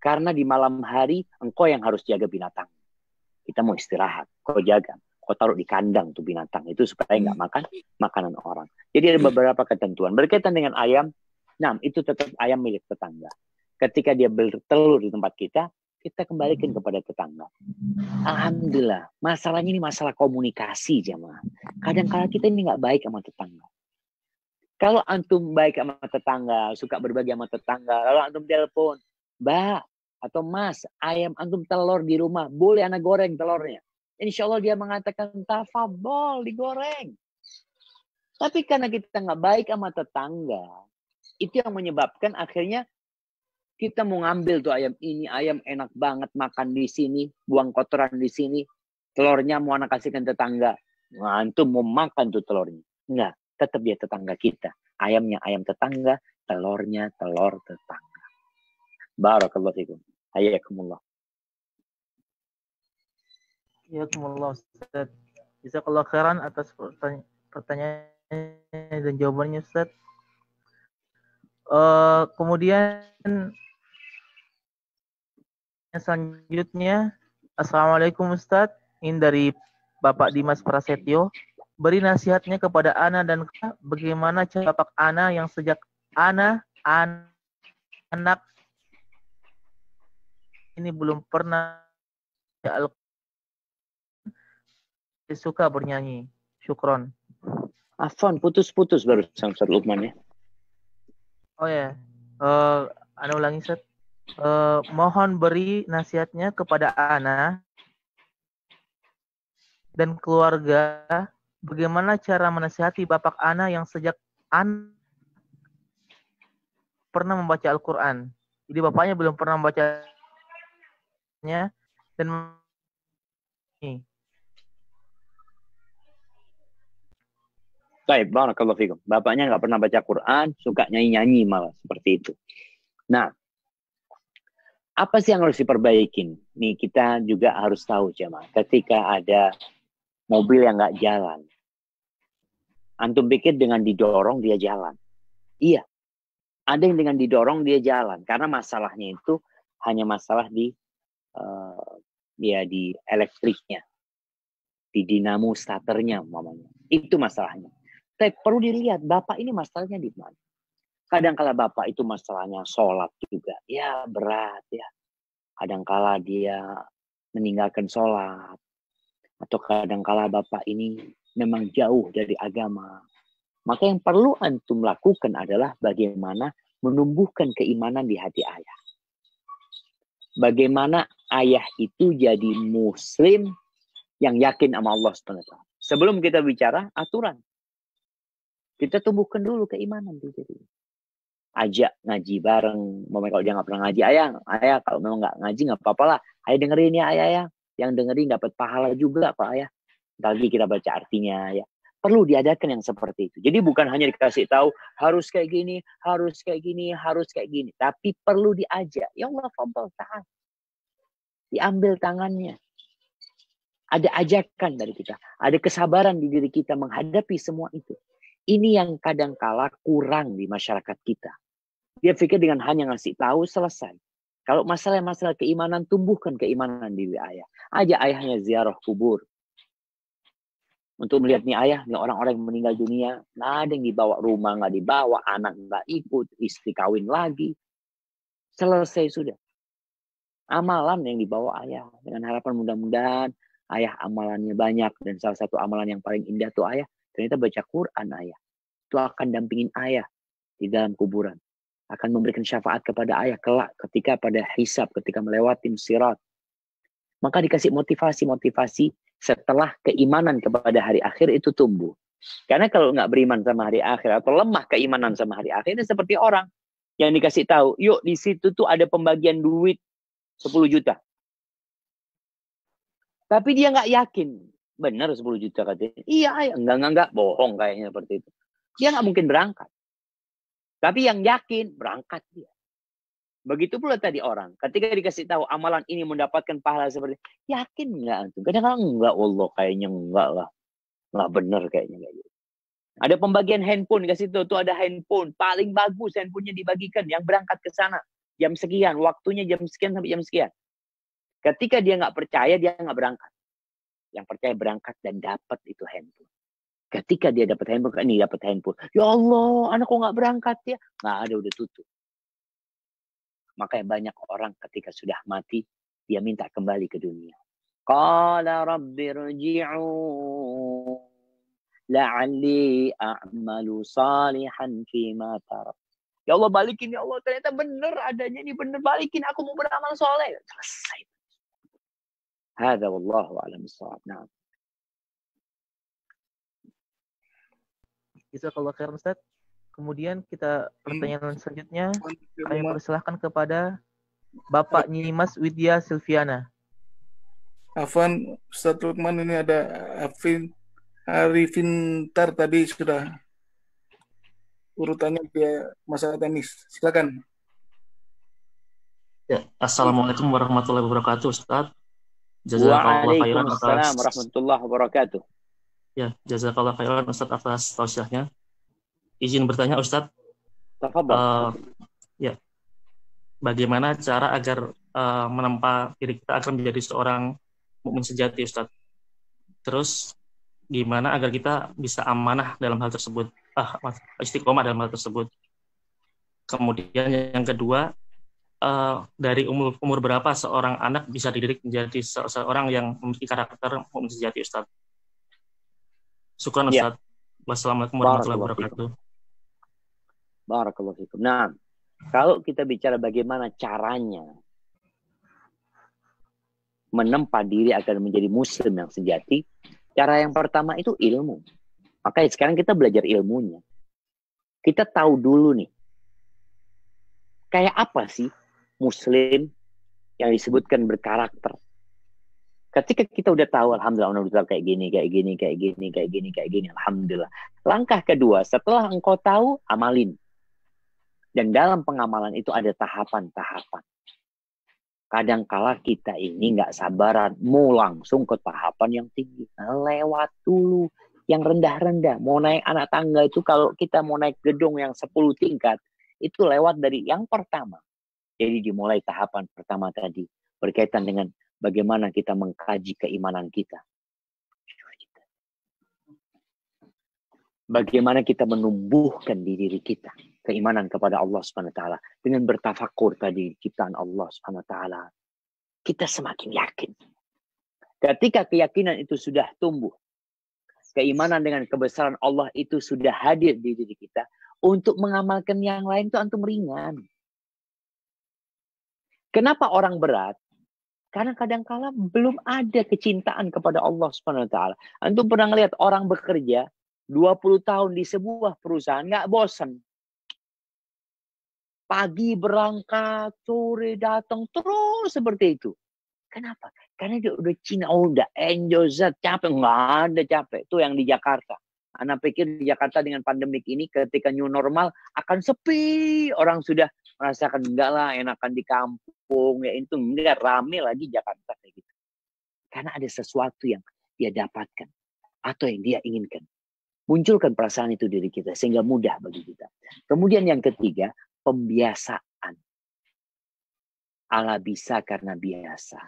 Karena di malam hari engkau yang harus jaga binatang. Kita mau istirahat, kau jaga. Kau taruh di kandang tuh binatang itu supaya nggak makan makanan orang. Jadi ada beberapa ketentuan berkaitan dengan ayam. Nah, itu tetap ayam milik tetangga. Ketika dia bertelur di tempat kita kembalikan kepada tetangga. Alhamdulillah, masalahnya ini masalah komunikasi, jemaah. Kadang-kala kita ini nggak baik sama tetangga. Kalau antum baik sama tetangga, suka berbagi sama tetangga, lalu antum telepon, Mbak atau Mas, ayam antum telur di rumah, boleh anak goreng telurnya. Insya Allah dia mengatakan, tafadhol digoreng. Tapi karena kita nggak baik sama tetangga, itu yang menyebabkan akhirnya kita mau ngambil tuh ayam ini, ayam enak banget makan di sini, buang kotoran di sini, telurnya mau anak kasihkan tetangga. Nah, antum mau makan tuh telurnya. Enggak, tetap dia tetangga kita. Ayamnya ayam tetangga, telurnya telur tetangga. Barakallahu fikum. Hayyakumullah. Jazakumullah Ustaz. Jazakallah khairan atas pertanyaan dan jawabannya Ustaz. Kemudian selanjutnya, Assalamualaikum Ustaz. Ini dari Bapak Dimas Prasetyo. Beri nasihatnya kepada Ana dan bagaimana cara Bapak Ana yang sejak Ana anak ini belum pernah suka bernyanyi. Syukron. Afwan, putus-putus baru Ustaz Lukman ya. Oh ya, Ana ulangi Ustaz. Mohon beri nasihatnya kepada Ana dan keluarga bagaimana cara menasihati Bapak Ana yang sejak Ana pernah membaca Al-Quran. Jadi bapaknya belum pernah membacanya dan Baik, barakallahu fikum. Bapaknya nggak pernah baca Quran, suka nyanyi-nyanyi malah seperti itu. Nah, apa sih yang harus diperbaikin? Nih kita juga harus tahu jemaah. Ketika ada mobil yang nggak jalan, antum pikir dengan didorong dia jalan? Iya, ada yang dengan didorong dia jalan karena masalahnya itu hanya masalah di di elektriknya, di dinamo starternya, mamanya. Itu masalahnya. Tapi perlu dilihat bapak ini masalahnya di mana. Kadang-kala bapak itu masalahnya sholat juga. Ya berat ya. Kadang-kala dia meninggalkan sholat. Atau kadang-kala bapak ini memang jauh dari agama. Maka yang perlu antum lakukan adalah bagaimana menumbuhkan keimanan di hati ayah. Bagaimana ayah itu jadi muslim yang yakin sama Allah SWT. Sebelum kita bicara aturan. Kita tumbuhkan dulu keimanan. Ajak ngaji bareng. Kalau dia nggak pernah ngaji, ayah kalau memang nggak ngaji nggak apa-apa lah. Ayah dengerin ya ayah. Yang dengerin dapat pahala juga Pak ayah. Ntar lagi kita baca artinya ya. Perlu diadakan yang seperti itu. Jadi bukan hanya dikasih tahu harus kayak gini, harus kayak gini, harus kayak gini. Tapi perlu diajak. Ya Allah, fadhal ta'ala. Diambil tangannya. Ada ajakan dari kita. Ada kesabaran di diri kita menghadapi semua itu. Ini yang kadang-kala kurang di masyarakat kita. Dia pikir dengan hanya ngasih tahu selesai. Kalau masalah-masalah keimanan, tumbuhkan keimanan diri ayah. Ajak ayahnya ziarah kubur. Untuk melihat nih ayah, nih orang-orang yang meninggal dunia, nggak ada yang dibawa rumah, nggak dibawa, anak nggak ikut, istri kawin lagi. Selesai sudah. Amalan yang dibawa ayah. Dengan harapan mudah-mudahan ayah amalannya banyak. Dan salah satu amalan yang paling indah tuh ayah, ternyata baca Quran ayah. Itu akan dampingin ayah di dalam kuburan. Akan memberikan syafaat kepada ayah kelak ketika pada hisab, ketika melewati sirat. Maka dikasih motivasi-motivasi setelah keimanan kepada hari akhir itu tumbuh. Karena kalau nggak beriman sama hari akhir atau lemah keimanan sama hari akhir, ini seperti orang yang dikasih tahu, yuk di situ tuh ada pembagian duit 10 juta. Tapi dia nggak yakin. Benar 10 juta katanya. Iya, enggak, bohong kayaknya seperti itu. Dia nggak mungkin berangkat. Tapi yang yakin, berangkat dia. Begitu pula tadi orang. Ketika dikasih tahu amalan ini mendapatkan pahala seperti itu. Yakin nggak antum? Kadang-kadang enggak, Allah kayaknya enggak lah. Nggak benar kayaknya. Kayak gitu. Ada pembagian handphone. Dikasih tahu tuh ada handphone. Paling bagus handphonenya dibagikan. Yang berangkat ke sana. jam sekian, waktunya jam sekian sampai jam sekian. Ketika dia nggak percaya, dia nggak berangkat. Yang percaya berangkat dan dapat itu handphone. Ketika dia dapat handphone, ini dapat handphone. Ya Allah, anak kok nggak berangkat ya? Nggak ada, udah tutup. Makanya banyak orang ketika sudah mati, dia minta kembali ke dunia. Qala rabbi rji'un la'alli a'malu salihan fima tarak. Ya Allah, balikin ya Allah, ternyata benar adanya ini, benar, balikin, aku mau beramal soleh. Selesai. Hadza wallahu a'lam bissawab. Nah. Jazakallahu khairan Ustaz. Kemudian kita pertanyaan selanjutnya kami persilahkan kepada Bapak Nyimas Widya Silviana. Afwan, Ustaz Lukman, ini ada Arifin Tar tadi sudah urutannya dia masalah teknis. Silakan. Ya, Assalamualaikum warahmatullahi wabarakatuh, Ustaz. Jazakallahu khairan Waalaikumsalam warahmatullahi wabarakatuh. Ya, jazakallahu khairan Ustaz atas tausiahnya. Izin bertanya Ustaz. Ya, bagaimana cara agar menempa diri kita agar menjadi seorang mukmin sejati, Ustaz? Terus gimana agar kita bisa amanah dalam hal tersebut, istiqomah dalam hal tersebut? Kemudian yang kedua, dari umur berapa seorang anak bisa dididik menjadi seorang yang memiliki karakter mukmin sejati, Ustaz? Syukran Ustaz. Wassalamualaikum warahmatullahi wabarakatuh. Barakallahu fikum. Nah, kalau kita bicara bagaimana caranya menempa diri agar menjadi muslim yang sejati, cara yang pertama itu ilmu. Makanya sekarang kita belajar ilmunya. Kita tahu dulu nih, kayak apa sih muslim yang disebutkan berkarakter. Ketika kita udah tahu, alhamdulillah kayak gini, alhamdulillah. Langkah kedua, setelah engkau tahu, amalin. Dan dalam pengamalan itu ada tahapan-tahapan. Kadangkala kita ini nggak sabaran, mau langsung ke tahapan yang tinggi. Lewat dulu yang rendah-rendah. Mau naik anak tangga itu, kalau kita mau naik gedung yang 10 tingkat, itu lewat dari yang pertama. Jadi dimulai tahapan pertama tadi, berkaitan dengan bagaimana kita mengkaji keimanan kita. Bagaimana kita menumbuhkan di diri kita keimanan kepada Allah Subhanahu wa taala dengan bertafakur tadi ciptaan Allah Subhanahu wa taala. Kita semakin yakin. Ketika keyakinan itu sudah tumbuh, keimanan dengan kebesaran Allah itu sudah hadir di diri kita, untuk mengamalkan yang lain itu antum ringan. Kenapa orang berat? Karena kadang-kala belum ada kecintaan kepada Allah Subhanahu wa taala. Antum pernah ngelihat orang bekerja 20 tahun di sebuah perusahaan nggak bosan. Pagi berangkat, sore datang, terus seperti itu. Kenapa? Karena dia udah Cina, udah enjoy, capek. Nggak ada capek. Itu yang di Jakarta. Anak pikir di Jakarta dengan pandemik ini ketika new normal akan sepi. Orang sudah merasakan enggak lah, enakan di kampung. Ya itu enggak, rame lagi Jakarta kayak gitu. Karena ada sesuatu yang dia dapatkan. Atau yang dia inginkan. Munculkan perasaan itu diri kita sehingga mudah bagi kita. Kemudian yang ketiga, pembiasaan. Ala bisa karena biasa.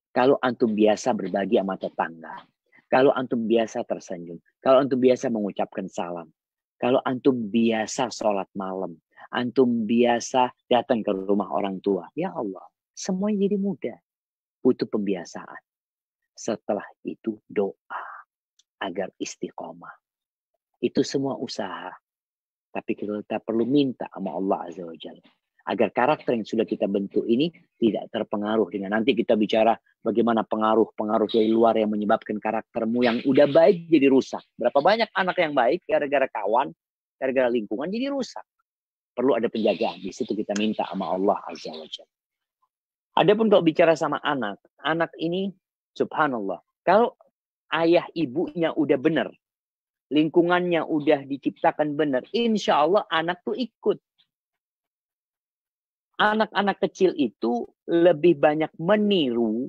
Kalau antum biasa berbagi sama tetangga, kalau antum biasa tersenyum, kalau antum biasa mengucapkan salam, kalau antum biasa sholat malam, antum biasa datang ke rumah orang tua, ya Allah, semuanya jadi mudah. Butuh pembiasaan. Setelah itu doa agar istiqomah. Itu semua usaha. Tapi kita perlu minta sama Allah Azza wa Jalla. Agar karakter yang sudah kita bentuk ini tidak terpengaruh dengan nanti kita bicara bagaimana pengaruh-pengaruh dari luar yang menyebabkan karaktermu yang udah baik jadi rusak. Berapa banyak anak yang baik gara-gara kawan, gara-gara lingkungan jadi rusak. Perlu ada penjagaan. Di situ kita minta sama Allah Azza wa Jalla. Adapun kalau bicara sama anak, anak ini subhanallah. Kalau ayah ibunya udah benar, lingkungannya udah diciptakan benar, insya Allah anak tuh ikut. Anak-anak kecil itu lebih banyak meniru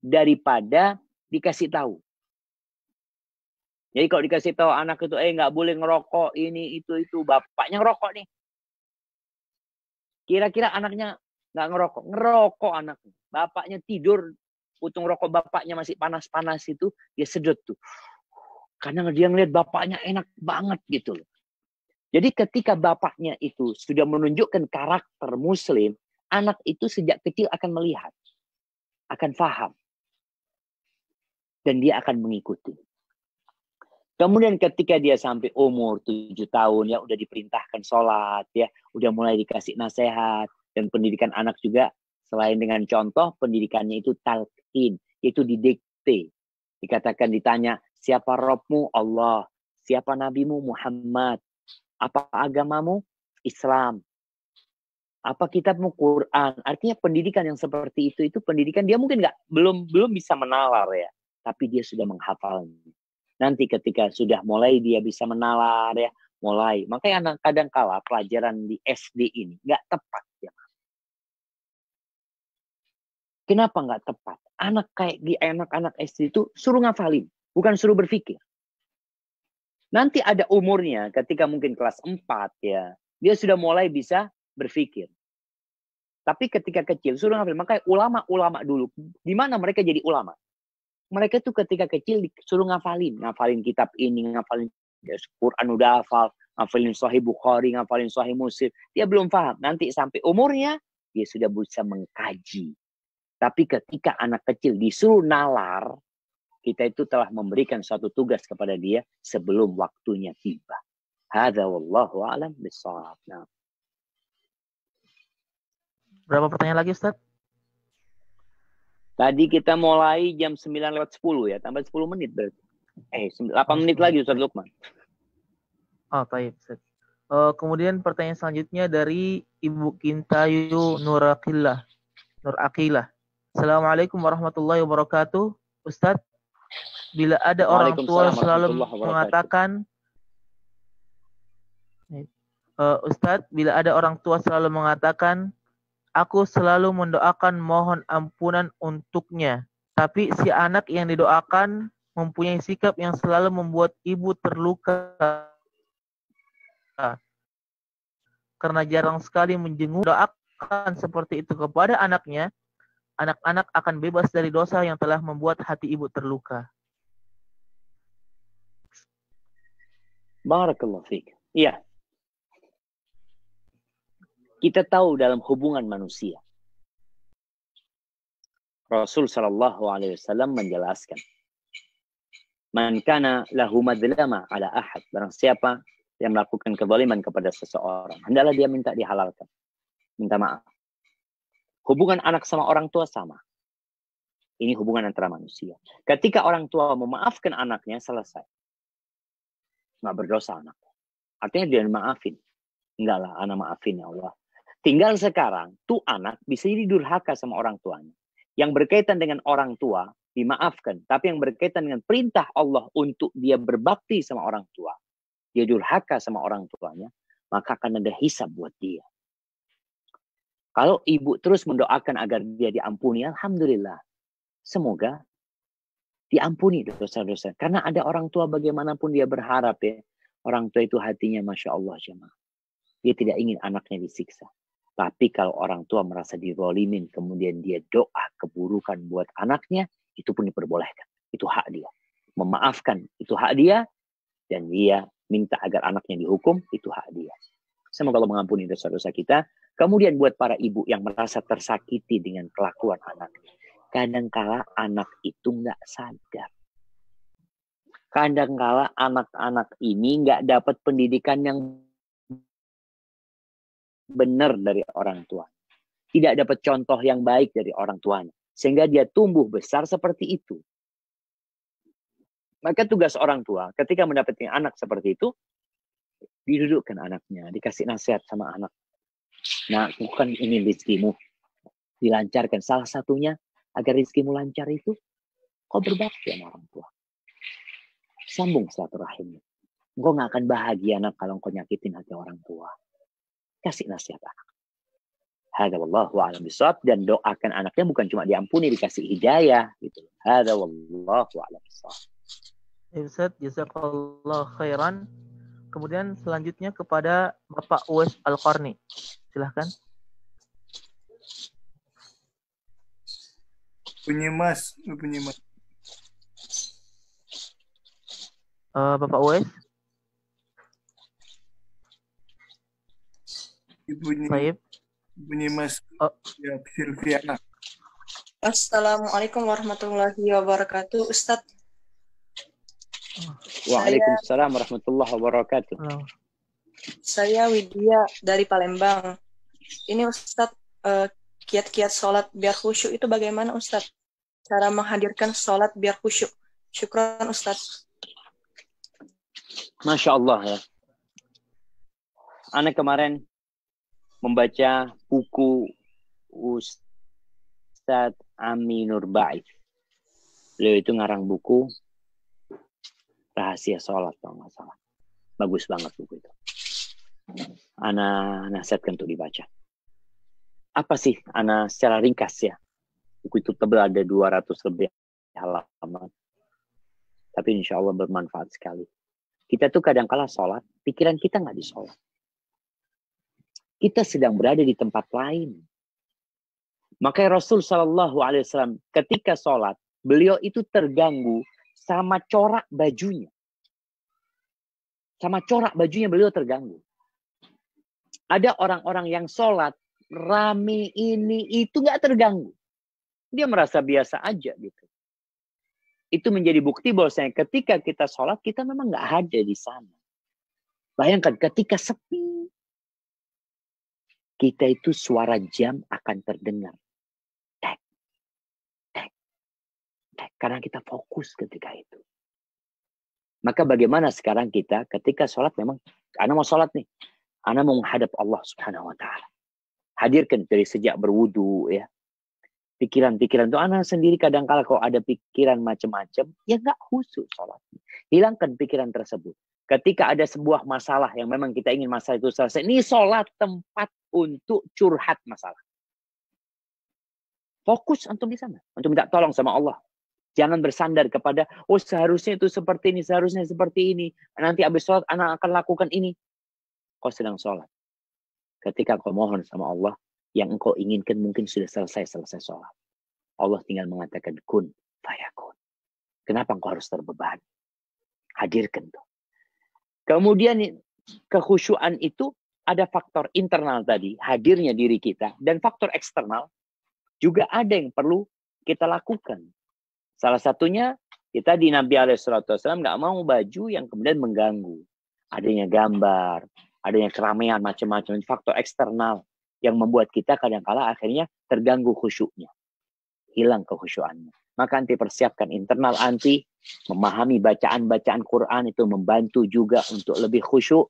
daripada dikasih tahu. Jadi kalau dikasih tahu anak itu, nggak boleh ngerokok, ini, itu, bapaknya ngerokok nih. Kira-kira anaknya nggak ngerokok? Ngerokok anaknya. Bapaknya tidur, putung rokok bapaknya masih panas-panas itu, dia sedot tuh. Karena dia ngeliat bapaknya enak banget gitu loh. Jadi ketika bapaknya itu sudah menunjukkan karakter muslim, anak itu sejak kecil akan melihat, akan paham. Dan dia akan mengikuti. Kemudian ketika dia sampai umur 7 tahun, ya udah diperintahkan sholat, ya udah mulai dikasih nasihat. Dan pendidikan anak juga, selain dengan contoh, pendidikannya itu talqin, itu didikte. Dikatakan ditanya, siapa Rabbmu? Allah. Siapa Nabimu? Muhammad. Apa agamamu? Islam. Apa kitabmu? Quran. Artinya pendidikan yang seperti itu pendidikan dia mungkin belum bisa menalar ya, tapi dia sudah menghafalnya. Nanti ketika sudah mulai dia bisa menalar ya, mulai. Makanya kadang kala pelajaran di SD ini nggak tepat ya. Kenapa nggak tepat? Anak-anak SD itu suruh ngafalin, bukan suruh berpikir. Nanti ada umurnya ketika mungkin kelas 4 ya, dia sudah mulai bisa berpikir. Tapi ketika kecil suruh ngafalin. Makanya ulama-ulama dulu, di mana mereka jadi ulama? Mereka tuh ketika kecil disuruh ngafalin kitab ini, ngafalin Quran udah hafal, ngafalin Sahih Bukhari, ngafalin Sahih Muslim. Dia belum paham. Nanti sampai umurnya dia sudah bisa mengkaji. Tapi ketika anak kecil disuruh nalar, kita itu telah memberikan suatu tugas kepada dia sebelum waktunya tiba. Hadza wallahu a'lam bishawab. Nah. Berapa pertanyaan lagi, Ustaz? Tadi kita mulai jam 9:10 ya, tambah 10 menit berarti. 8 menit lagi Ustaz Lukman. Oh, baik, Ustaz. Kemudian pertanyaan selanjutnya dari Ibu Kintayu Nur Aqilah. Assalamualaikum warahmatullahi wabarakatuh. Ustaz, bila ada orang tua selalu mengatakan aku selalu mendoakan mohon ampunan untuknya. Tapi si anak yang didoakan mempunyai sikap yang selalu membuat ibu terluka. Karena jarang sekali menjenguk, doakan seperti itu kepada anaknya, anak-anak akan bebas dari dosa yang telah membuat hati ibu terluka. Barakallahu fiik. Iya. Kita tahu dalam hubungan manusia, Rasul sallallahu alaihi wasallam menjelaskan, man kana lahu madlama ala ahad, barang siapa yang melakukan kezaliman kepada seseorang, hendaklah dia minta dihalalkan, minta maaf. Hubungan anak sama orang tua sama. Ini hubungan antara manusia. Ketika orang tua memaafkan anaknya, selesai. Nggak berdosa anak. Artinya dia maafin. Enggak lah, anak maafin ya Allah. Tinggal sekarang, tuh anak bisa jadi durhaka sama orang tuanya. Yang berkaitan dengan orang tua, dimaafkan. Tapi yang berkaitan dengan perintah Allah untuk dia berbakti sama orang tua, dia durhaka sama orang tuanya, maka akan ada hisab buat dia. Kalau ibu terus mendoakan agar dia diampuni, alhamdulillah. Semoga diampuni dosa-dosa. Karena ada orang tua bagaimanapun dia berharap ya. Orang tua itu hatinya Masya Allah jemaah. Dia tidak ingin anaknya disiksa. Tapi kalau orang tua merasa dirolimin, kemudian dia doa keburukan buat anaknya, itu pun diperbolehkan. Itu hak dia. Memaafkan, itu hak dia. Dan dia minta agar anaknya dihukum, itu hak dia. Semoga Allah mengampuni dosa-dosa kita. Kemudian buat para ibu yang merasa tersakiti dengan kelakuan anak. Kadangkala anak itu nggak sadar. Kadangkala anak-anak ini nggak dapat pendidikan yang benar dari orang tua. Tidak dapat contoh yang baik dari orang tuanya. Sehingga dia tumbuh besar seperti itu. Maka tugas orang tua ketika mendapatkan anak seperti itu, didudukkan anaknya, dikasih nasihat sama anak. Nah, bukan ini rezekimu. Dilancarkan. Salah satunya, agar rezekimu lancar itu, kau berbakti sama orang tua. Sambung silaturahimnya. Engkau nggak akan bahagia anak kalau engkau nyakitin hati orang tua. Kasih nasihat anak. Hadza wallahu a'lam bishawab, dan doakan anaknya bukan cuma diampuni, dikasih hidayah gitu. Hadza wallahu a'lam bishawab. Ustaz, jazakallahu khairan. Kemudian selanjutnya kepada Bapak Uwais Al-Qarni. Silahkan. Bunyi mas, bunyi mas. Bapak Uwais? Baik. Bunyi mas. Oh. Ya, Silviana. Assalamualaikum warahmatullahi wabarakatuh, Ustadz. Waalaikumsalam warahmatullahi wabarakatuh. Saya Widya dari Palembang. Ini Ustadz, kiat-kiat sholat biar khusyuk itu bagaimana Ustadz? Cara menghadirkan sholat biar khusyuk. Syukran Ustadz. Masya Allah ya. Anak kemarin membaca buku Ustadz Aminur Baif. Beliau itu ngarang buku Rahasia Sholat kalau nggak salah. Bagus banget buku itu. Ana nasihatkan untuk dibaca. Apa sih? Ana secara ringkas ya. Buku itu tebal, ada 200 lebih halaman. Tapi insya Allah bermanfaat sekali. Kita tuh kadang-kala sholat, pikiran kita nggak di sholat. Kita sedang berada di tempat lain. Makanya Rasul SAW ketika sholat, beliau itu terganggu sama corak bajunya. Sama corak bajunya beliau terganggu. Ada orang-orang yang sholat, rame ini, itu nggak terganggu. Dia merasa biasa aja gitu. Itu menjadi bukti bahwasanya ketika kita sholat, kita memang nggak ada di sana. Bayangkan ketika sepi, kita itu suara jam akan terdengar. Tek, tek, tek. Karena kita fokus ketika itu. Maka bagaimana sekarang kita ketika sholat memang, Ana mau sholat nih. Ana mau menghadap Allah Subhanahu Wa Taala. Hadirkan dari sejak berwudu ya. Pikiran-pikiran itu Ana sendiri kadang-kala kalau ada pikiran macam-macam, ya nggak khusyuk sholat. Hilangkan pikiran tersebut. Ketika ada sebuah masalah yang memang kita ingin masalah itu selesai, ini sholat tempat untuk curhat masalah. Fokus antum di sana, antum minta tolong sama Allah. Jangan bersandar kepada, oh seharusnya itu seperti ini, seharusnya seperti ini. Nanti habis sholat, anak akan lakukan ini. Kau sedang sholat. Ketika kau mohon sama Allah, yang engkau inginkan mungkin sudah selesai sholat. Allah tinggal mengatakan kun fayakun. Kenapa engkau harus terbebani? Hadirkan tuh. Kemudian kekhusyuan itu ada faktor internal tadi, hadirnya diri kita. Dan faktor eksternal juga ada yang perlu kita lakukan. Salah satunya kita di Nabi SAW nggak mau baju yang kemudian mengganggu. Adanya gambar, adanya keramaian macam-macam. Faktor eksternal yang membuat kita kadang-kala akhirnya terganggu khusyuknya. Hilang kekhusyuannya. Maka anti persiapkan internal anti. Memahami bacaan-bacaan Quran itu membantu juga untuk lebih khusyuk.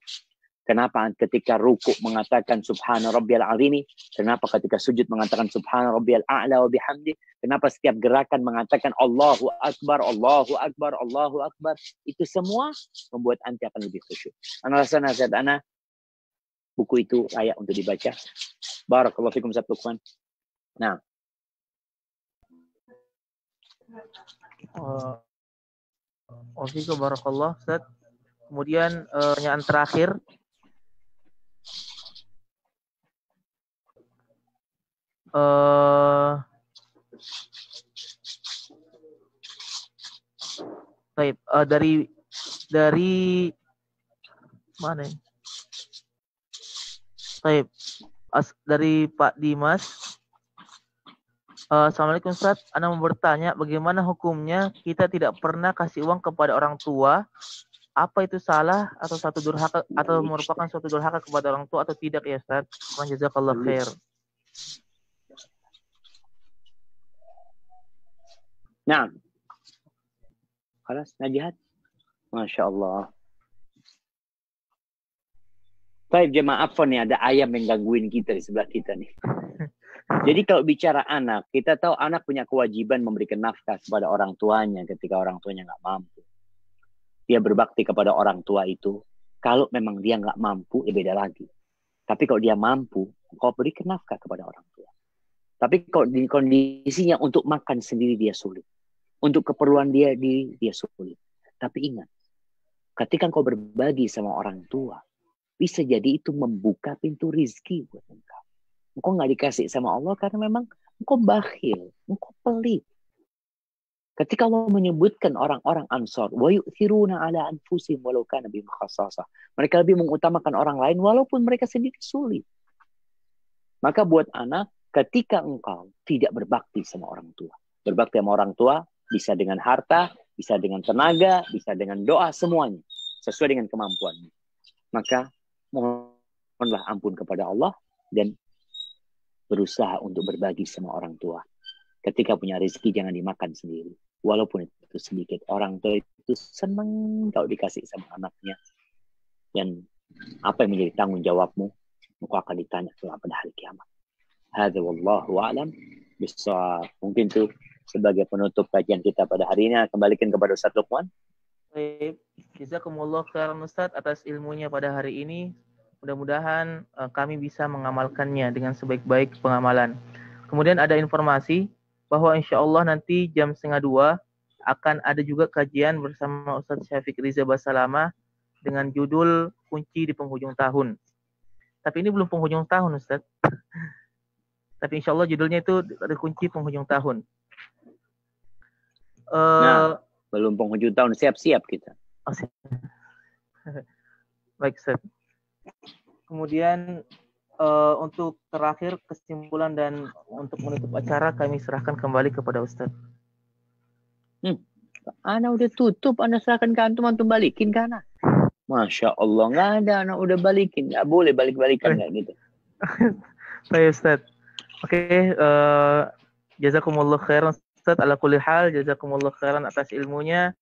Kenapa ketika ruku mengatakan Subhana Rabbiyal Azimi? Kenapa ketika sujud mengatakan Subhana Rabbiyal A'la wa bihamdi? Kenapa setiap gerakan mengatakan Allahu Akbar, Allahu Akbar, Allahu Akbar? Itu semua membuat anti akan lebih khusyuk. Ana rasa nasihat ana, buku itu layak untuk dibaca. Barakallahu fikum Ustaz Lukman. Nah. Wafikum barakallah Ustaz. Kemudian pertanyaan terakhir. Baik, dari mana ini? Baik, dari Pak Dimas. Assalamualaikum Ustaz, Ana mau bertanya bagaimana hukumnya kita tidak pernah kasih uang kepada orang tua? Apa itu salah atau satu durhaka atau merupakan suatu durhaka kepada orang tua atau tidak ya Ustaz? Jazakallah khair. Nah, Khalas, Najihat. Masya Allah. Baik, jemaah afwan nih, ada ayam yang gangguin kita di sebelah kita nih. Jadi kalau bicara anak, kita tahu anak punya kewajiban memberikan nafkah kepada orang tuanya ketika orang tuanya nggak mampu. Dia berbakti kepada orang tua itu. Kalau memang dia nggak mampu, ya beda lagi. Tapi kalau dia mampu, kau berikan nafkah kepada orang tua. Tapi kalau di kondisinya untuk makan sendiri dia sulit. Untuk keperluan dia sulit. Tapi ingat, ketika kau berbagi sama orang tua, bisa jadi itu membuka pintu rizki buat engkau. Engkau nggak dikasih sama Allah karena memang engkau bakhil, engkau pelit. Ketika Allah menyebutkan orang-orang Ansar, wa yu'thiruna ala anfusihim walau kana bihim khassasah. Mereka lebih mengutamakan orang lain walaupun mereka sendiri sulit. Maka buat anak, ketika engkau tidak berbakti sama orang tua. Berbakti sama orang tua bisa dengan harta, bisa dengan tenaga, bisa dengan doa, semuanya. Sesuai dengan kemampuanmu. Maka mohonlah ampun kepada Allah dan berusaha untuk berbagi sama orang tua. Ketika punya rezeki jangan dimakan sendiri. Walaupun itu sedikit. Orang tua itu senang kalau dikasih sama anaknya. Dan apa yang menjadi tanggung jawabmu, engkau akan ditanya pada hari kiamat. Hadza wallahu a'lam bissawab. Mungkin itu sebagai penutup kajian kita pada hari ini. Kembalikan kepada Ustaz Luqman. Baik, jazakumullah khairan Ustaz atas ilmunya pada hari ini. Mudah-mudahan kami bisa mengamalkannya dengan sebaik-baik pengamalan. Kemudian ada informasi bahwa insya Allah nanti jam 1:30 akan ada juga kajian bersama Ustaz Syafiq Riza Basalamah dengan judul Kunci di Penghujung Tahun. Tapi ini belum penghujung tahun, Ustaz. Tapi insya Allah judulnya itu Kunci Penghujung Tahun. Belum penghujung tahun, siap-siap kita. Oh, siap. Baik, Ustaz. Kemudian untuk terakhir kesimpulan dan untuk menutup acara kami serahkan kembali kepada Ustaz. Ana udah tutup, Ana serahkan ke antum, antum balikin ke Ana. Masya Allah, nggak ada, Ana udah balikin. Nggak boleh balik-balikan nggak gitu. Baik, Ustaz. Oke, jazakumullah khairan Ustaz, ala kulli hal, jazakumullah khairan atas ilmunya.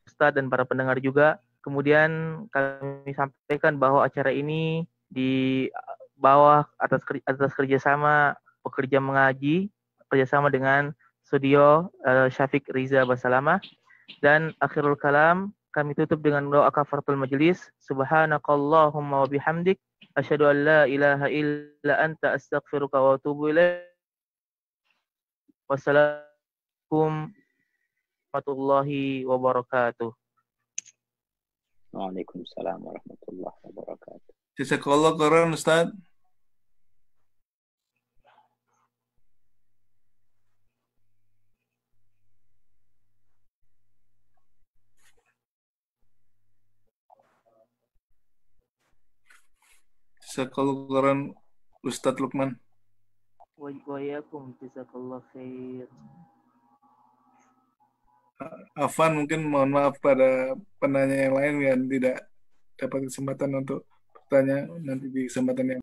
Ustaz dan para pendengar juga. Kemudian kami sampaikan bahwa acara ini di bawah atas kerjasama pekerja mengaji, kerjasama dengan studio Syafiq Riza Basalamah. Dan akhirul kalam, kami tutup dengan doa kafaratul majlis. Subhanakallahumma wa bihamdik, asyhadu an la ilaha illa anta astaghfiruka wa atubu ilaik. Wassalamualaikum warahmatullahi wabarakatuh. Waalaikumsalam warahmatullahi wabarakatuh. Jazakallah khairan Ustaz. Jazakallah khairan Ustaz Luqman. Wa iyyakum, jazakallah khair. Afan, mungkin mohon maaf pada penanya yang lain yang tidak dapat kesempatan untuk bertanya nanti di kesempatan yang